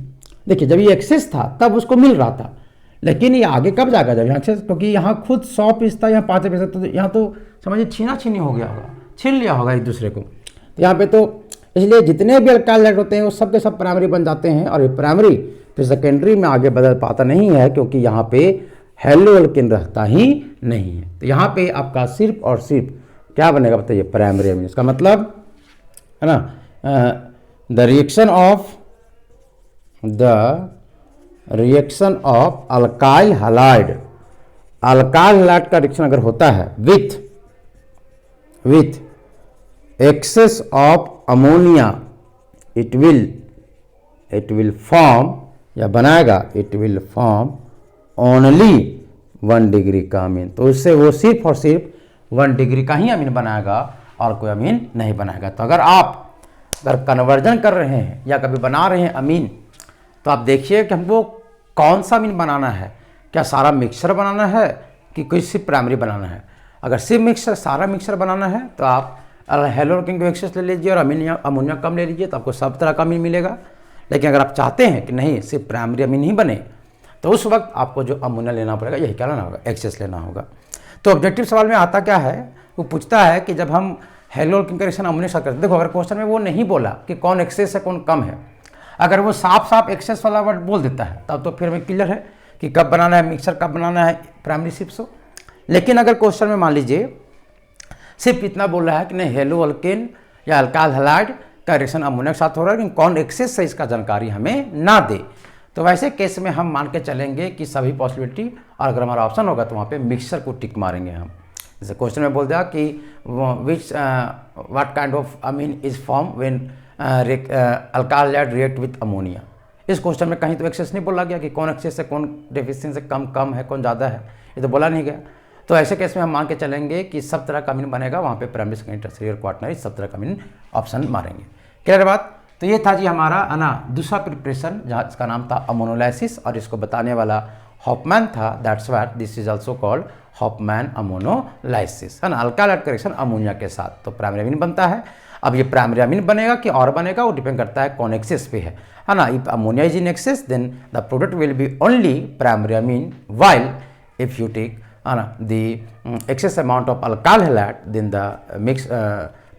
देखिए जब ये एक्सेस था तब उसको मिल रहा था, लेकिन ये आगे कब जाएगा जब यहाँ एक्सेस, क्योंकि यहाँ खुद 100% था, यहाँ 5%, तो यहाँ तो समझिए छीना छीनी हो गया होगा, छीन लिया होगा एक दूसरे को। तो यहाँ पे तो इसलिए जितने भी अल्काइल हैलाइड होते हैं वो सब के सब प्राइमरी बन जाते हैं, और ये प्राइमरी फिर सेकेंडरी में आगे बदल पाता नहीं है, क्योंकि यहाँ पे हेलो एल्केन रहता ही नहीं है। तो यहाँ पे आपका सिर्फ और सिर्फ क्या बनेगा बताइए? Primary amine. इसका मतलब है ना, the reaction of alkyl halide, alkyl halide का रिएक्शन अगर होता है with access of ammonia, it will form या बनाएगा, it will form only 1 degree का अमीन। तो उससे वो सिर्फ और सिर्फ 1 डिग्री का ही अमीन बनाएगा और कोई अमीन नहीं बनाएगा। तो अगर कन्वर्जन कर रहे हैं या कभी बना रहे हैं अमीन, तो आप देखिए कि हमको कौन सा अमीन बनाना है, क्या सारा मिक्सचर बनाना है कि कोई सिर्फ प्राइमरी बनाना है। अगर सिर्फ सारा मिक्सचर बनाना है तो आप हेलो एल्केन को एक्सेस ले लीजिए और अमोनिया कम ले लीजिए, तो आपको सब तरह का अमीन मिलेगा। लेकिन अगर आप चाहते हैं कि नहीं सिर्फ प्राइमरी अमीन ही बने, तो उस वक्त आपको जो अमोनिया लेना पड़ेगा, यही क्या लेना होगा? एक्सेस लेना होगा। तो ऑब्जेक्टिव सवाल में आता क्या है, वो पूछता है कि जब हम हेलो एल्केन का रिएक्शन अमोनिया के साथ करते हैं, देखो अगर क्वेश्चन में वो नहीं बोला कि कौन एक्सेस है कौन कम है, अगर वो साफ साफ एक्सेस वाला वर्ड बोल देता है तब तो फिर हमें क्लियर है कि कब बनाना है मिक्सर, कब बनाना है प्राइमरी सिर्फ। लेकिन अगर क्वेश्चन में मान लीजिए सिर्फ इतना बोल रहा है कि नहीं हेलो एल्केन या अल्काइल हैलाइड का रिएक्शन अमोनिया के साथ हो रहा है, लेकिन कौन एक्सेस है इसका जानकारी हमें ना दे, तो वैसे केस में हम मान के चलेंगे कि सभी पॉसिबिलिटी, और अगर हमारा ऑप्शन होगा तो वहाँ पे मिक्सर को टिक मारेंगे हम। जैसे क्वेश्चन में बोल दिया कि what kind of amine is form when alkyl halide react with ammonia. इस क्वेश्चन में कहीं तो एक्सेस नहीं बोला गया कि कौन एक्सेस है, कौन डेफिशिएंसी से कम है, कौन ज़्यादा है, ये तो बोला नहीं गया। तो ऐसे केस में हम मान के चलेंगे कि सब तरह का अमीन बनेगा, वहाँ पे प्राइमरी सेकेंडरी टर्शियरी और क्वाटरनरी सब तरह का अमीन ऑप्शन मारेंगे। क्लियर बात? तो ये था जी हमारा है ना दूसरा प्रिपरेशन, जहाँ इसका नाम था अमोनोलाइसिस, और इसको बताने वाला हॉफमैन था। That's what this is also called Hofmann ammonolysis, है ना, अल्काइल हैलाइड का रिएक्शन अमोनिया के साथ। तो प्राइमरी अमीन बनता है। अब ये प्राइमरी अमीन बनेगा कि और बनेगा, वो डिपेंड करता है कौन एक्सेस पे है ना। If ammonia is in excess then the product will be only primary amine, while if you take the excess amount of alkyl halide, then the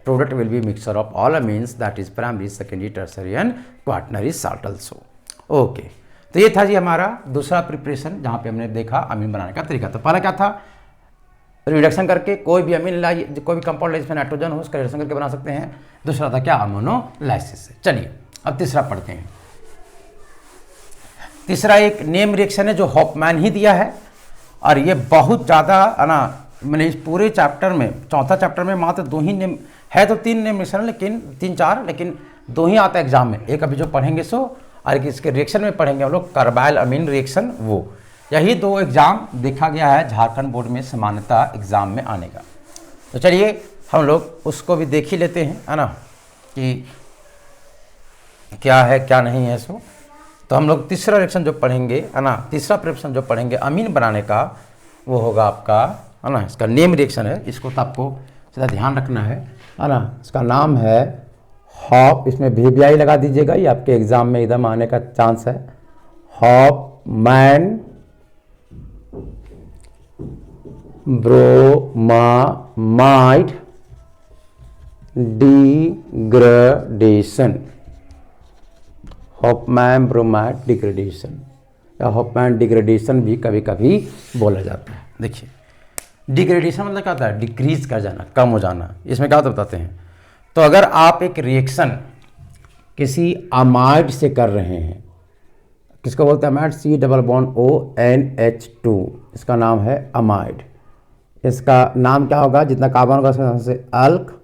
product will be mixture of all amines, that is primary, secondary, tertiary and quaternary salt also. Okay, तो ये था जी हमारा दूसरा preparation, जहाँ पे हमने देखा अमीन बनाने का तरीका। तो पहला क्या था, रिडक्शन करके कोई भी अमीन लाइए, कोई भी कंपाउंड जिसमें नाइट्रोजन हो उसका रिडक्शन करके बना सकते हैं। दूसरा था क्या, अमोनोलाइसिस से। चलिए अब तीसरा पढ़ते हैं। तीसरा एक नेम रिएक्शन है जो हॉफमैन ही दिया है, और ये बहुत ज़्यादा है ना, मैंने इस पूरे चैप्टर में, चौथा चैप्टर में मात्र 2 ही नेम है, तो 3 नेम रिएक्शन, लेकिन 3-4, लेकिन 2 ही आता है एग्जाम में। एक अभी जो पढ़ेंगे सो, और एक इसके रिएक्शन में पढ़ेंगे हम लोग कार्बाइल अमीन रिएक्शन, वो यही 2 एग्जाम देखा गया है झारखंड बोर्ड में सामान्यता एग्जाम में आने का। तो चलिए हम लोग उसको भी देख ही लेते हैं, है ना, कि क्या है क्या नहीं है सो। तो हम लोग तीसरा रिएक्शन जो पढ़ेंगे, है ना, तीसरा प्रिपरेशन जो पढ़ेंगे अमीन बनाने का, वो होगा आपका, है ना, इसका नेम रिएक्शन है, इसको तो आपको ज़्यादा ध्यान रखना है ना। इसका नाम है हॉप, इसमें VBI लगा दीजिएगा, ये आपके एग्जाम में एकदम आने का चांस है। Hoffmann bromamide degradation, Hoffmann bromide degradation, या हॉफमैन डिग्रेडेशन भी कभी कभी बोला जाता है। देखिए डिग्रेडेशन मतलब क्या होता है, डिक्रीज कर जाना, कम हो जाना। इसमें क्या होता बताते हैं, तो अगर आप एक रिएक्शन किसी अमाइड से कर रहे हैं, किसको बोलते हैं अमाइड, COONH2, इसका नाम है अमाइड। इसका नाम क्या होगा, जितना कार्बन होगा उसके से अल्क,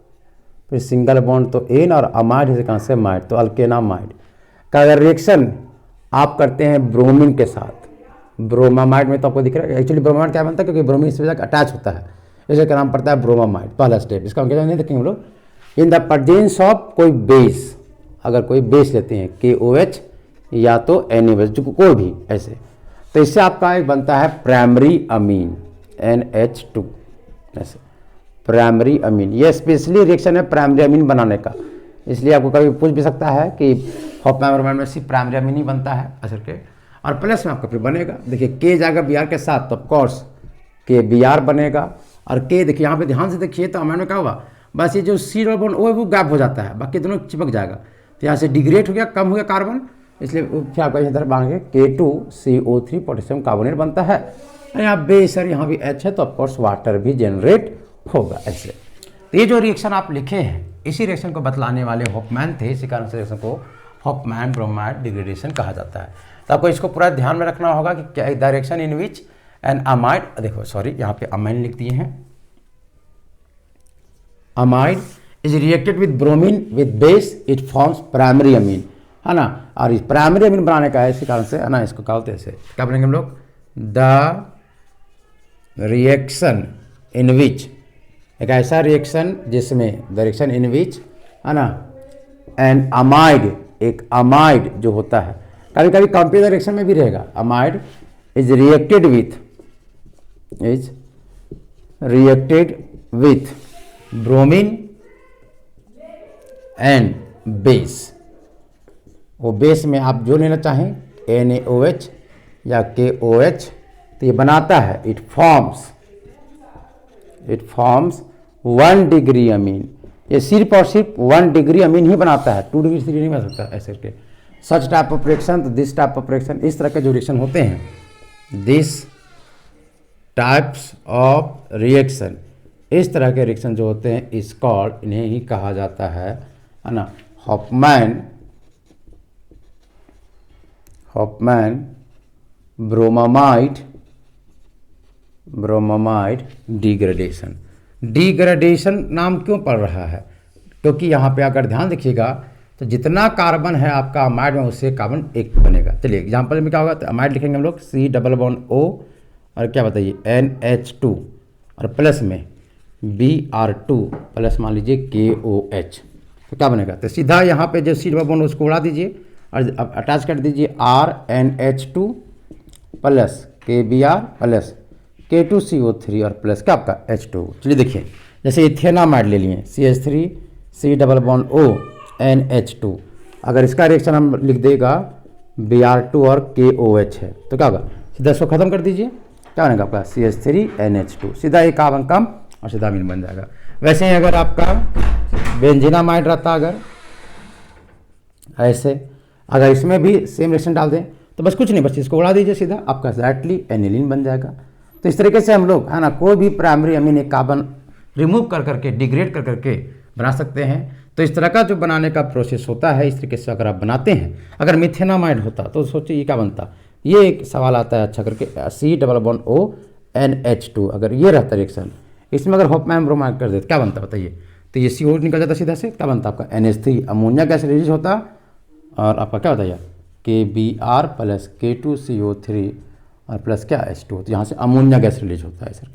फिर सिंगल बॉन्ड तो एन, और अमाइड है कहाँ से माइड, तो अल्केनामाइड का अगर रिएक्शन आप करते हैं ब्रोमीन के साथ, ब्रोमामाइड में तो आपको दिख रहा है, एक्चुअली ब्रोमामाइड क्या बनता है, क्योंकि ब्रोमीन इससे अटैच होता है, इसे क्या नाम पड़ता है ब्रोमामाइड, पहला स्टेप। इसका हम क्या नहीं देखेंगे हम लोग, इन द प्रेजेंस ऑफ कोई बेस, अगर कोई बेस लेते हैं KOH या तो NaOH, जो कोई भी ऐसे, तो इससे आपका एक बनता है प्राइमरी अमीन NH2, ऐसे प्राइमरी अमीन। ये स्पेशली रिएक्शन है प्राइमरी अमीन बनाने का, इसलिए आपको कभी पूछ भी सकता है कि हॉफमैन ब्रोमाइड में सिर्फ प्राइमरी अमीन ही बनता है असर के, और प्लस में आपका फिर बनेगा, देखिए के जाएगा Br के साथ तो ऑफकोर्स के Br बनेगा, और के देखिए यहाँ पे ध्यान से देखिए तो अमीन में क्या होगा, बस ये जो C डबल बॉन्ड O है वो गैप हो जाता है, बाकी दोनों चिपक जाएगा, तो यहाँ से डिग्रेड हो गया, कम हो गया कार्बन, इसलिए फिर आपका इधर बांधे K2CO3 पोटेशियम कार्बोनेट बनता है। यहाँ बेस और यहाँ भी H है तो ऑफकोर्स वाटर भी जनरेट होगा ऐसे। तो ये जो रिएक्शन आप लिखे हैं इसी रिएक्शन को बतलाने वाले हॉफमैन थे, इसी कारण से रिएक्शन को हॉफमैन ब्रोमाइड डिग्रेडेशन कहा जाता है। तो आपको इसको पूरा ध्यान में रखना होगा कि क्या direction in which N amide, देखो सॉरी यहाँ पे अमाइन लिख दिए हैं, amide is reacted with bromine with base it forms primary amine, है ना, और इस प्राइमरी अमीन बनाने का है इसी कारण से, है ना, इसको कहते हैं क्या बोलेंगे हम लोग, द रिएक्शन इन विच, एक ऐसा रिएक्शन जिसमें द रिएक्शन इन विच, है ना, एन अमाइड, एक अमाइड जो होता है, कभी कभी कंपेयर रिएक्शन में भी रहेगा, amide is reacted with bromine and base, वो बेस में आप जो लेना चाहें NaOH या KOH, तो ये बनाता है, इट फॉर्म्स 1 डिग्री अमीन, ये सिर्फ और सिर्फ 1 डिग्री अमीन ही बनाता है, 2 डिग्री 3 डिग्री नहीं बना सकता ऐसे करके। सच टाइप ऑफ रिएक्शन, तो दिस टाइप ऑफ रिएक्शन, इस तरह के जो रिएक्शन होते हैं, दिस टाइप्स ऑफ रिएक्शन, इस तरह के रिएक्शन जो होते हैं इस कॉल्ड, इन्हें ही कहा जाता है ना, हॉफमैन ब्रोमामाइड डिग्रेडेशन। डिग्रेडेशन नाम क्यों पड़ रहा है, क्योंकि यहाँ पे अगर ध्यान देखिएगा तो जितना कार्बन है आपका अमाइड में उससे कार्बन एक बनेगा। चलिए एग्जाम्पल में क्या होगा, तो अमाइड लिखेंगे हम लोग C डबल बॉन्ड O और क्या बताइए NH2 और प्लस में Br2 प्लस मान लीजिए KOH, तो क्या बनेगा, तो सीधा यहाँ पे जो C डबल बॉन्ड उसको उड़ा दीजिए और अब अटैच कर दीजिए RNH2 plus KBr plus K2CO3 और प्लस क्या आपका H2। चलिए देखिए जैसे इथेनामाइड ले लिए CH3 C double bond O NH2, अगर इसका रिएक्शन हम लिख देगा Br2 और KOH है तो क्या होगा, सीधा इसको खत्म कर दीजिए, क्या बनेगा आपका CH3 NH2, सीधा एक कार्बन कम और सीधा अमीन बन जाएगा। वैसे ही अगर आपका बेंजीनामाइड रहता, अगर ऐसे, अगर इसमें भी सेम रिएक्शन डाल दें तो बस कुछ नहीं, बस इसको उड़ा दीजिए, सीधा आपका डायरेक्टली एनिलीन बन जाएगा। तो इस तरीके से हम लोग, है ना, कोई भी प्राइमरी अमीन एक कार्बन रिमूव कर करके डिग्रेड कर करके बना सकते हैं। तो इस तरह का जो बनाने का प्रोसेस होता है, इस तरीके से अगर आप बनाते हैं, अगर मिथेनामाइड होता तो सोचिए ये क्या बनता, ये एक सवाल आता है अच्छा करके, C double bond O NH2, अगर ये रहता रिएक्शन, इसमें अगर हॉफमैन ब्रोमाइड कर देते क्या बनता बताइए, तो ये CO निकल जाता सीधा से, क्या बनता आपका NH3, अमोनिया गैस रिलीज होता और आपका क्या बताइए KBr प्लस K2CO3 और प्लस क्या H2, तो यहाँ से अमोनिया गैस रिलीज होता है सर।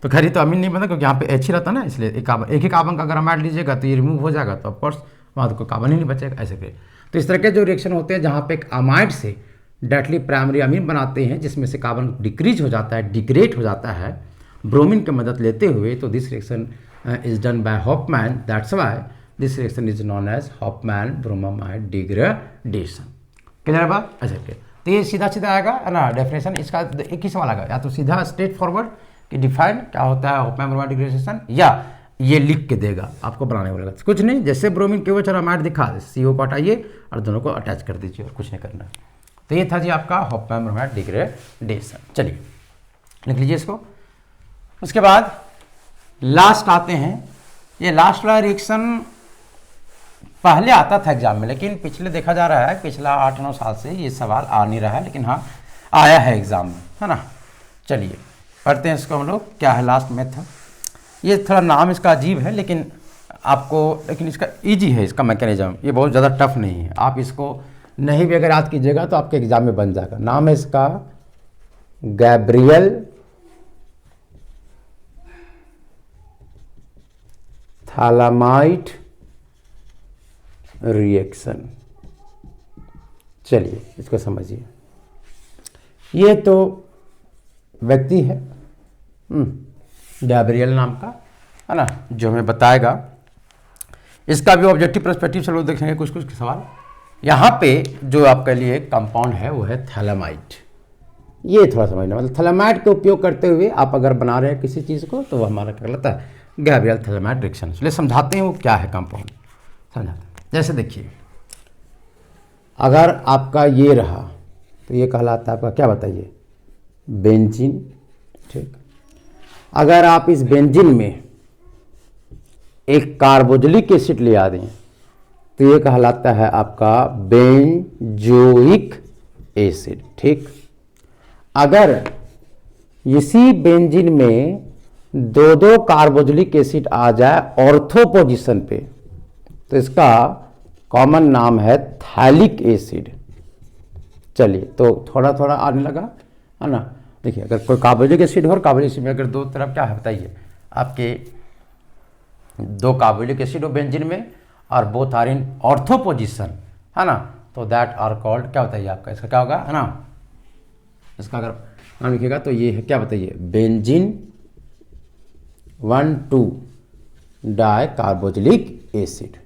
तो खैर ये तो अमीन नहीं बनता क्योंकि यहाँ पे H ही रहता ना, इसलिए एक ही कार्बन का अगर हम ऐड लीजिएगा तो ये रिमूव हो जाएगा, तो ऑफकोर्स वहाँ तो कोई कार्बन ही नहीं बचेगा ऐसे के। तो इस तरह के जो रिएक्शन होते हैं जहाँ पे एक अमाइड से डायरेक्टली प्राइमरी अमीन बनाते हैं जिसमें से कार्बन डिक्रीज हो जाता है, डिग्रेड हो जाता है ब्रोमीन की मदद लेते हुए, तो this reaction is done by Hofmann, that's why this reaction is known as Hofmann bromamide degradation. Clear है बात ऐसे के। तो ये सीधा सीधा आएगा ना डेफिनेशन, इसका एक ही सवाल आएगा, या तो सीधा स्ट्रेट फॉरवर्ड कि डिफाइन क्या होता है हॉफमैन ब्रोमाइड डिग्रेडेशन, या ये लिख के देगा आपको बनाने वाला, कुछ नहीं, जैसे ब्रोमीन के और अमाइड दिखा CO को हटाइए और दोनों को अटैच कर दीजिए और कुछ नहीं करना है। तो ये था जी आपका हॉफमैन ब्रोमाइड डिग्रेडेशन। चलिए लिख लीजिए इसको। उसके बाद लास्ट आते हैं, ये लास्ट वाला रिएक्शन पहले आता था एग्जाम में, लेकिन पिछले देखा जा रहा है पिछला 8-9 साल से ये सवाल आ नहीं रहा है, लेकिन हाँ आया है एग्जाम में, है ना। चलिए पढ़ते हैं इसको हम लोग, क्या है लास्ट मेथड। ये थोड़ा नाम इसका अजीब है लेकिन इसका इजी है, इसका मैकेनिज्म ये बहुत ज़्यादा टफ नहीं है, आप इसको नहीं भी अगर याद कीजिएगा तो आपके एग्जाम में बन जाएगा। नाम है इसका गैब्रियल थालामाइड रिएक्शन। चलिए इसको समझिए, ये तो व्यक्ति है गैब्रियल नाम का, है ना, जो हमें बताएगा। इसका भी ऑब्जेक्टिव पर्सपेक्टिव से लोग देखेंगे कुछ कुछ सवाल। यहाँ पे जो आपके लिए कंपाउंड है वो है थैलेमाइड। ये थोड़ा समझना, मतलब थैलेमाइड का उपयोग करते हुए आप अगर बना रहे हैं किसी चीज़ को तो वो हमारा क्या कहलाता है, गैब्रियल थैलेमाइड रिएक्शन। इसलिए समझाते हैं वो क्या है कंपाउंड, समझाते हैं। जैसे देखिए, अगर आपका ये रहा तो ये कहलाता है आपका क्या बताइए, बेंजीन। ठीक, अगर आप इस बेंजीन में एक कार्बोक्सिलिक एसिड ले आ दें तो ये कहलाता है आपका बेंजोइक एसिड। ठीक, अगर इसी बेंजीन में दो दो कार्बोक्सिलिक एसिड आ जाए ऑर्थो पोजीशन पे तो इसका कॉमन नाम है थैलिक एसिड। चलिए, तो थोड़ा थोड़ा आने लगा, है ना। देखिए, अगर कोई कार्बोक्सिलिक एसिड हो और कार्बोक्सिलिक एसिड में अगर दो तरफ क्या है बताइए, आपके दो कार्बोक्सिलिक एसिड हो बेंजीन में और both are in ortho position, है ना, तो दैट आर कॉल्ड क्या बताइए आपका, इसका क्या होगा, है ना, इसका अगर नाम लिखिएगा तो ये है क्या बताइए, बेंजीन 1,2 डाई कार्बोक्सिलिक एसिड।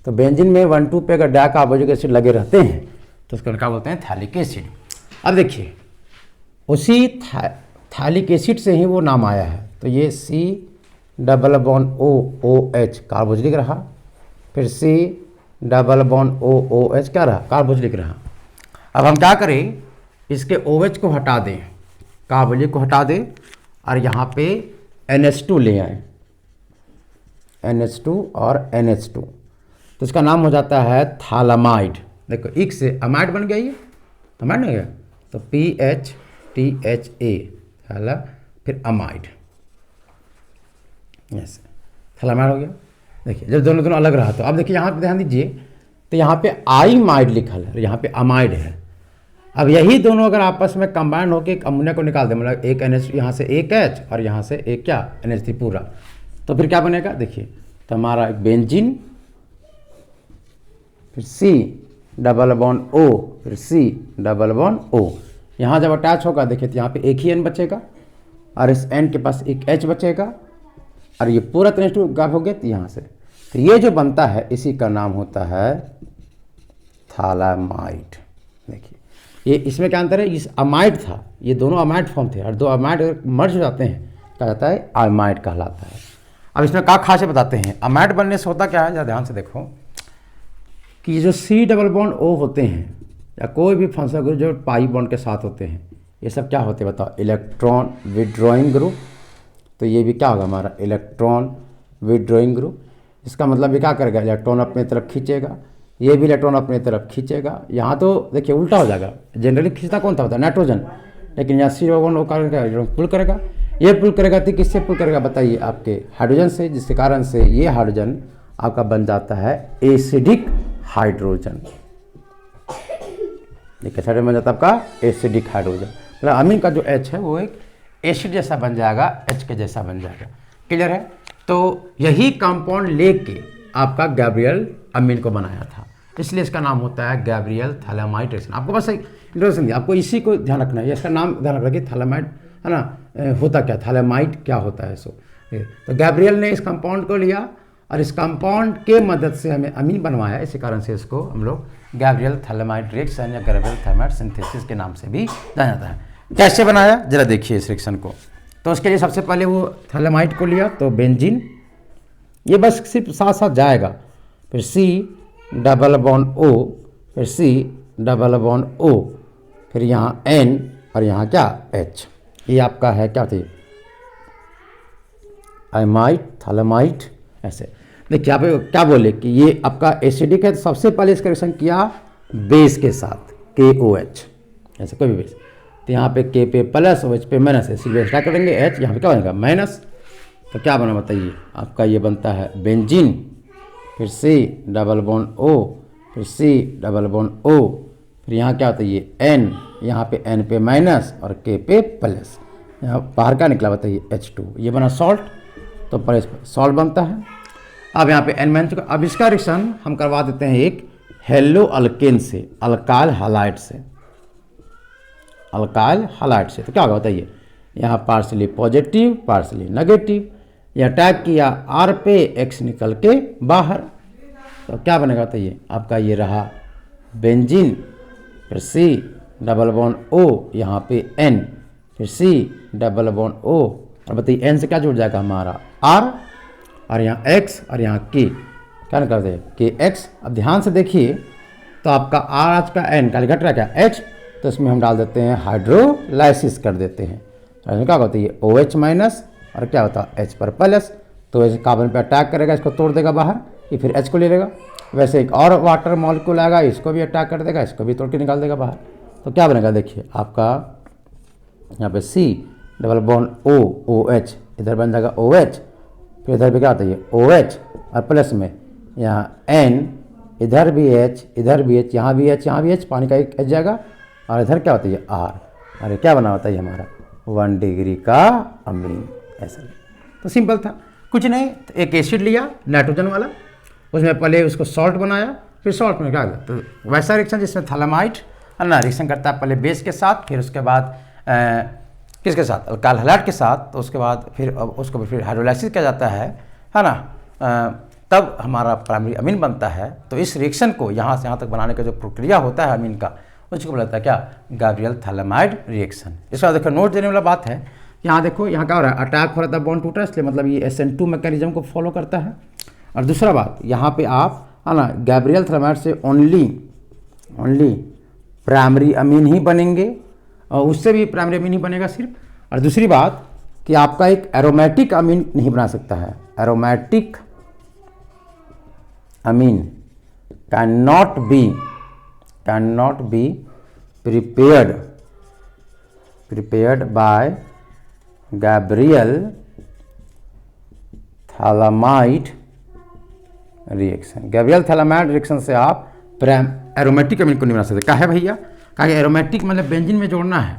तो बेंजीन में 1,2 पे अगर डाई कार्बोक्सिलिक एसिड लगे रहते हैं तो उसको क्या बोलते हैं, थैलिक एसिड। अब देखिए, उसी थैलिक एसिड से ही वो नाम आया है। तो ये C++OOH कार्बोक्सिलिक रहा, फिर C++OOH क्या रहा, कार्बोक्सिलिक रहा। अब हम क्या करें, इसके OH को हटा दें, कार्बोक्सिलिक को हटा दें और यहाँ पे NH2 ले आए, NH2 और NH2, तो इसका नाम हो जाता है थालामाइड। देखो, एक से अमाइड बन गया, ये अमाइड नहीं गया, तो PHTHA थाला, फिर अमाइड, ऐसे थैलामाइड हो गया। देखिए, जब दोनों दोनों अलग रहा तो अब देखिए यहाँ पे ध्यान दीजिए, तो यहाँ पे आईमाइड लिखल है, यहाँ पे अमाइड है। अब यही दोनों अगर आपस में कंबाइंड होकर एक अमोनिया को निकाल दें, मतलब एक NH, यहाँ से एक H और यहाँ से एक क्या NH3 पूरा, तो फिर क्या बनेगा, देखिए, तो हमारा एक बेंजीन, फिर C++O, फिर C++O। यहाँ जब अटैच होगा देखिए तो यहाँ पे एक ही N बचेगा और इस N के पास एक H बचेगा और ये पूरा NH2 गायब हो गया तो यहाँ से, तो ये जो बनता है इसी का नाम होता है थालामाइड। देखिए, ये इसमें क्या अंतर है, इस अमाइड था, ये दोनों अमाइड फॉर्म थे और दो अमाइड अगर मर्ज हो जाते हैं क्या जाता है, अमाइड कहलाता है। अब इसमें क्या खासियत बताते हैं, अमाइड बनने से होता क्या है, जरा ध्यान से देखो कि जो C++O होते हैं या कोई भी फंक्शनल ग्रुप जो पाई बॉन्ड के साथ होते हैं, ये सब क्या होते हैं बताओ, इलेक्ट्रॉन विड्रॉइंग ग्रुप। तो ये भी क्या होगा हमारा, इलेक्ट्रॉन विड्रॉइंग ग्रुप। इसका मतलब ये क्या करेगा, इलेक्ट्रॉन अपने तरफ खींचेगा, ये भी इलेक्ट्रॉन अपने तरफ खींचेगा। यहाँ तो देखिए उल्टा हो जाएगा, जनरली खींचता कौन था होता है, नाइट्रोजन, लेकिन यहाँ C++O करेगा, पुल करेगा, ये पुल करेगा तो किससे पुल करेगा बताइए, आपके हाइड्रोजन से, जिसके कारण से ये हाइड्रोजन आपका बन जाता है एसिडिक हाइड्रोजन। देखिए, थर्ड बन जाता है आपका एसिडिक हाइड्रोजन, मतलब अमीन का जो H है वो एक एसिड जैसा बन जाएगा, H के जैसा बन जाएगा। क्लियर है। तो यही कंपाउंड लेके आपका गैब्रियल अमीन को बनाया था, इसलिए इसका नाम होता है गैब्रियल थैलामाइड रिएक्शन। आपको बस एक इंट्रोडक्शन दिया, आपको इसी को ध्यान रखना है, इसका नाम ध्यान रखना कि थैलामाइड, है ना, होता क्या, थैलामाइड क्या होता है। सो तो गैब्रियल ने इस कंपाउंड को लिया और इस कंपाउंड के मदद से हमें अमीन बनवाया, इसी कारण से इसको हम लोग गैब्रियल थैलामाइड रिएक्शन या गैब्रियल थैलामाइड सिंथेसिस के नाम से भी जाना जाता है। कैसे बनाया जरा देखिए इस रिएक्शन को। तो उसके लिए सबसे पहले वो थैलामाइड को लिया, तो बेंजीन, ये बस सिर्फ साथ साथ जाएगा, फिर C++O, फिर C++O, फिर यहाँ N और यहाँ क्या H, ये आपका है क्या थी, आइमाइड थैलामाइड। ऐसे देखिए आप क्या बोले कि ये आपका एसिडिक है, तो सबसे पहले इसका रिएक्शन किया बेस के साथ KOH, ऐसे कोई भी बेस, तो यहाँ पे K पे प्लस OH पे माइनस, इसलिए क्या करेंगे H, यहाँ पे क्या बनेगा माइनस, तो क्या बना बताइए आपका, ये बनता है बेंजीन, फिर C++O, फिर C++O, फिर यहाँ क्या होता है ये N, यहाँ पे N पे माइनस और K पे प्लस, यहाँ बाहर का निकला बताइए H2, ये बना सॉल्ट, तो पर सॉल्ट बनता है। अब यहाँ पे N बन चुका। अब इसका रिएक्शन हम करवा देते हैं एक हेलो अल्केन से, अल्काइल हैलाइड से, अल्काइल हलाइड से। तो क्या होगा बताइए, यहाँ पार्सली पॉजिटिव पार्सली नेगेटिव, या अटैक किया R पे, X निकल के बाहर, तो क्या बनेगा बताइए, आपका ये रहा बेंजीन, फिर C डबल बॉन्ड O, यहाँ पे N, फिर C डबल बॉन्ड O, और बताइए N से क्या जुड़ जाएगा हमारा R, और यहाँ X और यहाँ K, क्या कर दे KX। अब ध्यान से देखिए तो आपका R आज का N का घट रहा है क्या X, तो इसमें हम डाल देते हैं हाइड्रोलाइसिस कर देते हैं, तो इसमें क्या होता है ये OH माइनस और क्या होता है H पर प्लस, तो इस कार्बन पे अटैक करेगा, इसको तोड़ देगा बाहर, ये फिर H को ले लेगा। वैसे एक और वाटर मॉलिक्यूल आएगा, इसको भी अटैक कर देगा, इसको भी तोड़ के निकाल देगा बाहर, तो क्या बनेगा देखिए आपका यहाँ पे C double bond O OH, इधर बन जाएगा OH, फिर इधर भी क्या होता है ये OH, और प्लस में यहाँ N, इधर भी H, इधर भी H, यहाँ भी H, यहाँ भी H, पानी का एक H जाएगा, और इधर क्या होता है ये R, अरे क्या बना होता है ये हमारा 1 डिग्री का अमीन। ऐसा तो सिंपल था, कुछ नहीं, तो एक एसिड लिया नाइट्रोजन वाला, उसमें पहले उसको सॉल्ट बनाया, फिर सॉल्ट में क्या किया, तो वैसा रिएक्शन जिसमें थैलामाइड है ना रिएक्शन करता है पहले बेस के साथ, फिर उसके बाद किसके साथ अल्काइल हैलाइड के साथ, तो उसके बाद फिर उसको फिर हाइड्रोलाइसिस किया जाता है ना, तब हमारा प्राइमरी अमीन बनता है। तो इस रिएक्शन को यहाँ से यहाँ तक बनाने का जो प्रक्रिया होता है अमीन का, उसको बोलता है क्या, गैब्रियल थैलामाइड रिएक्शन। इसका देखो नोट देने वाला बात है, यहाँ देखो यहाँ क्या हो रहा है, अटैक हो रहा था, बॉन्ड टूटा, इसलिए मतलब ये SN2 मैकेनिज्म को फॉलो करता है। और दूसरा बात यहाँ पे आप है ना गैब्रियल थैलामाइड से ओनली प्राइमरी अमीन ही बनेंगे, और उससे भी प्राइमरी अमीन ही बनेगा सिर्फ। और दूसरी बात कि आपका एक एरोमेटिक अमीन नहीं बना सकता है, aromatic amine can not be prepared by Gabriel phthalimide reaction. Gabriel phthalimide reaction से आप एरोमेटिक अमीन को नहीं बना सकते। क्या है भैया, कहा एरोमेटिक मतलब बेंजीन में जोड़ना है,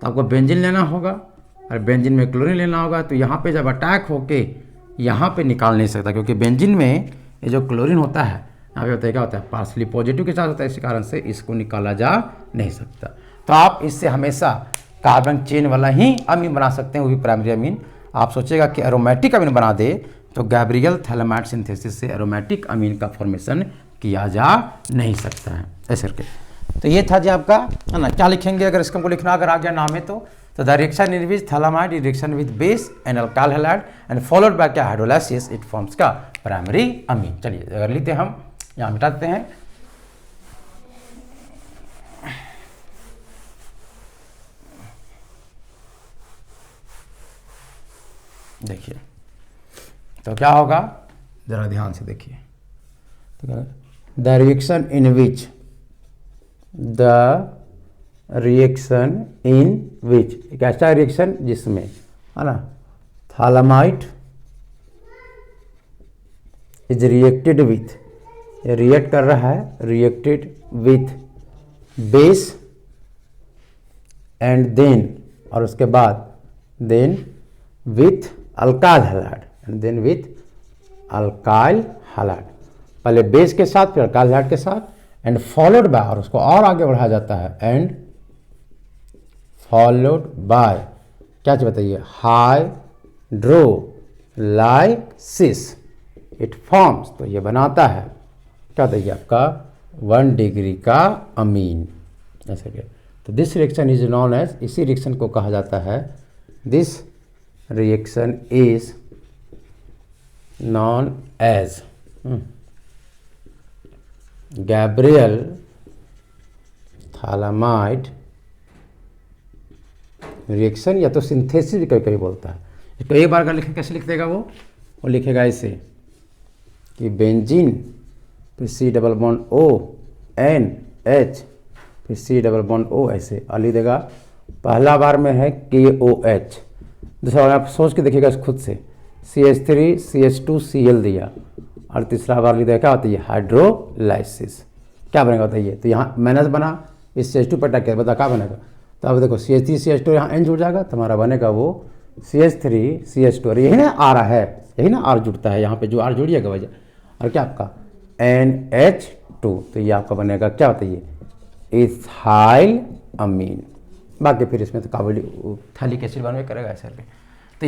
तो आपको बेंजीन लेना होगा और बेंजीन में क्लोरीन लेना होगा, तो यहाँ पे जब अटैक होके यहाँ पे निकाल नहीं सकता, क्योंकि बेंजीन में ये जो क्लोरीन होता है यहाँ पे होता है क्या होता है पार्सली पॉजिटिव के साथ होता है, इसी कारण से इसको निकाला जा नहीं सकता। तो आप इससे हमेशा कार्बन चेन वाला ही अमीन बना सकते हैं, वो भी प्राइमरी अमीन। आप सोचेगा कि एरोमेटिक अमीन बना दे, तो गैब्रियल थैलामाइड सिंथेसिस से एरोमेटिक अमीन का फॉर्मेशन किया जा नहीं सकता है ऐसे करके। तो ये था जी आपका है ना, क्या लिखेंगे अगर इसको लिखना अगर आ गया नाम है तो the reaction in which phthalimide reaction with base and alkyl halide and followed by क्या हाइड्रोलाइसिस इट फॉर्म्स का प्राइमरी अमीन। चलिए अगर लिखते हैं हम यहाँ मिटाते हैं, देखिए तो क्या होगा जरा ध्यान से देखिए, तो द रिएक्शन इन विच एक ऐसा रिएक्शन जिसमें है ना phthalimide is reacted with, react कर रहा है, reacted with base and then, और उसके बाद then with alkyl halide and then with alkyl halide, पहले बेस के साथ फिर अल्काइल हैलाइड के साथ, एंड फॉलोड बाय, और उसको और आगे बढ़ाया जाता है, एंड फॉलोड बाय क्या चीज बताइए हाइड्रोलाइसिस इट फॉर्म्स, तो ये बनाता है क्या बताइए आपका 1 डिग्री का अमीन ऐसे क्या। तो this reaction is known as, इसी रिएक्शन को कहा जाता है, this reaction is known as Gabriel phthalimide reaction, या तो सिंथेसिस भी कभी कभी बोलता है। इसको एक बार अगर लिखे कैसे लिख देगा वो लिखेगा ऐसे कि बेंजीन फिर C double bond O N H फिर C डबल बॉन्ड O ऐसे और लिख देगा। पहला बार में है KOH, दूसरा बार आप सोच के देखिएगा खुद से CH3 CH2 Cl दिया, और तीसरा बार लिख देगा क्या होता है हाइड्रोलाइसिस, क्या बनेगा बताइए। तो यहाँ माइनस बना, इस CH2 पर अटैक बता क्या बनेगा, तो अब देखो CH3 CH2 यहाँ N जुड़ जाएगा, तो हमारा बनेगा वो CH3 CH2, और यही ना आ रहा है, यही ना R जुड़ता है यहाँ पे, जो R जुड़िएगा वजह, और क्या आपका NH2, तो ये आपका बनेगा क्या बताइए इथाइल अमीन, बाकी फिर इसमें तो कार्बोक्सिलिक एसिड बनवे करेगा ऐसे करके। तो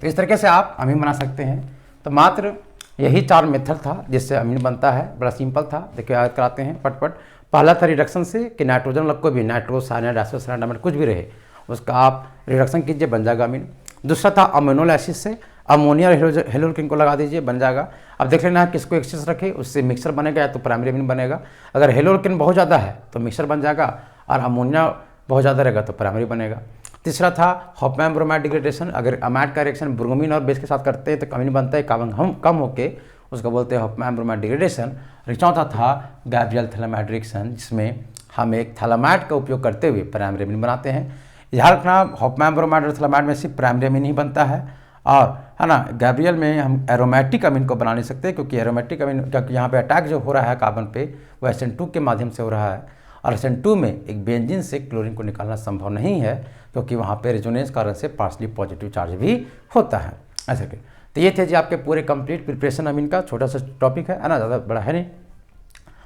इस तरीके से आप अमीन बना सकते हैं। तो मात्र यही 4 मेथड था जिससे अमीन बनता है, बड़ा सिंपल था। देखिए याद कराते हैं पट। पहला था रिडक्शन से कि नाइट्रोजन लग कोई भी नाइट्रो साइनाइड आइसोसाइनाइड डायमंड कुछ भी रहे उसका आप रिडक्शन कीजिए, बन जाएगा अमीन। दूसरा था अमीनो एसिड से अमोनिया और हेलोकिन को लगा दीजिए, बन जाएगा। अब देख लेना है किसको एक्सेस रखे, उससे मिक्सर बनेगा या तो प्राइमरी अमीन बनेगा। अगर हेलोकिन बहुत ज़्यादा है तो मिक्सर बन जाएगा और अमोनिया बहुत ज़्यादा रहेगा तो प्राइमरी बनेगा। तीसरा था हॉफमैन ब्रोमाइड डिग्रेडेशन, अगर अमाइड का रिएक्शन ब्रोमीन और बेस के साथ करते हैं तो अमीन बनता है, कार्बन हम कम होके उसको बोलते हैं हॉफमैन ब्रोमाइड डिग्रेडेशन। और चौथा था गैब्रियल थैलामाइड रिएक्शन, जिसमें हम एक थैलामाइड का उपयोग करते हुए प्राइमरी अमीन बनाते हैं। ध्यान रखना हॉफमैन ब्रोमाइड और थैलामाइड में सिर्फ प्राइमरी अमीन ही बनता है, और है ना गैब्रियल में हम एरोमेटिक अमीन को बना नहीं सकते, क्योंकि एरोमेटिक अमीन क्योंकि यहाँ पे अटैक जो हो रहा है कार्बन पे वो SN2 के माध्यम से हो रहा है, और SN2 में एक बेंजीन से क्लोरीन को निकालना संभव नहीं है, क्योंकि वहाँ पे रेजोनेंस कारण से पार्शली पॉजिटिव चार्ज भी होता है ऐसे के। तो ये थे जी आपके पूरे कंप्लीट प्रिपरेशन अमीन का, छोटा सा टॉपिक है ना, ज़्यादा बड़ा है नहीं।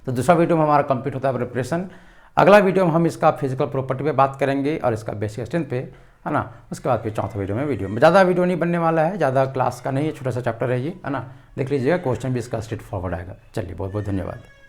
तो दूसरा वीडियो में हमारा कंप्लीट होता है प्रिपरेशन। अगला वीडियो में हम इसका फिजिकल प्रॉपर्टी पे बात करेंगे और इसका बेसिक स्ट्रेंथ पे, है ना। उसके बाद फिर चौथा वीडियो में ज़्यादा वीडियो नहीं बनने वाला है, ज़्यादा क्लास का नहीं है, छोटा सा चैप्टर है ये, है ना। देख लीजिएगा, क्वेश्चन भी इसका स्ट्रेट फॉरवर्ड आएगा। चलिए बहुत बहुत धन्यवाद।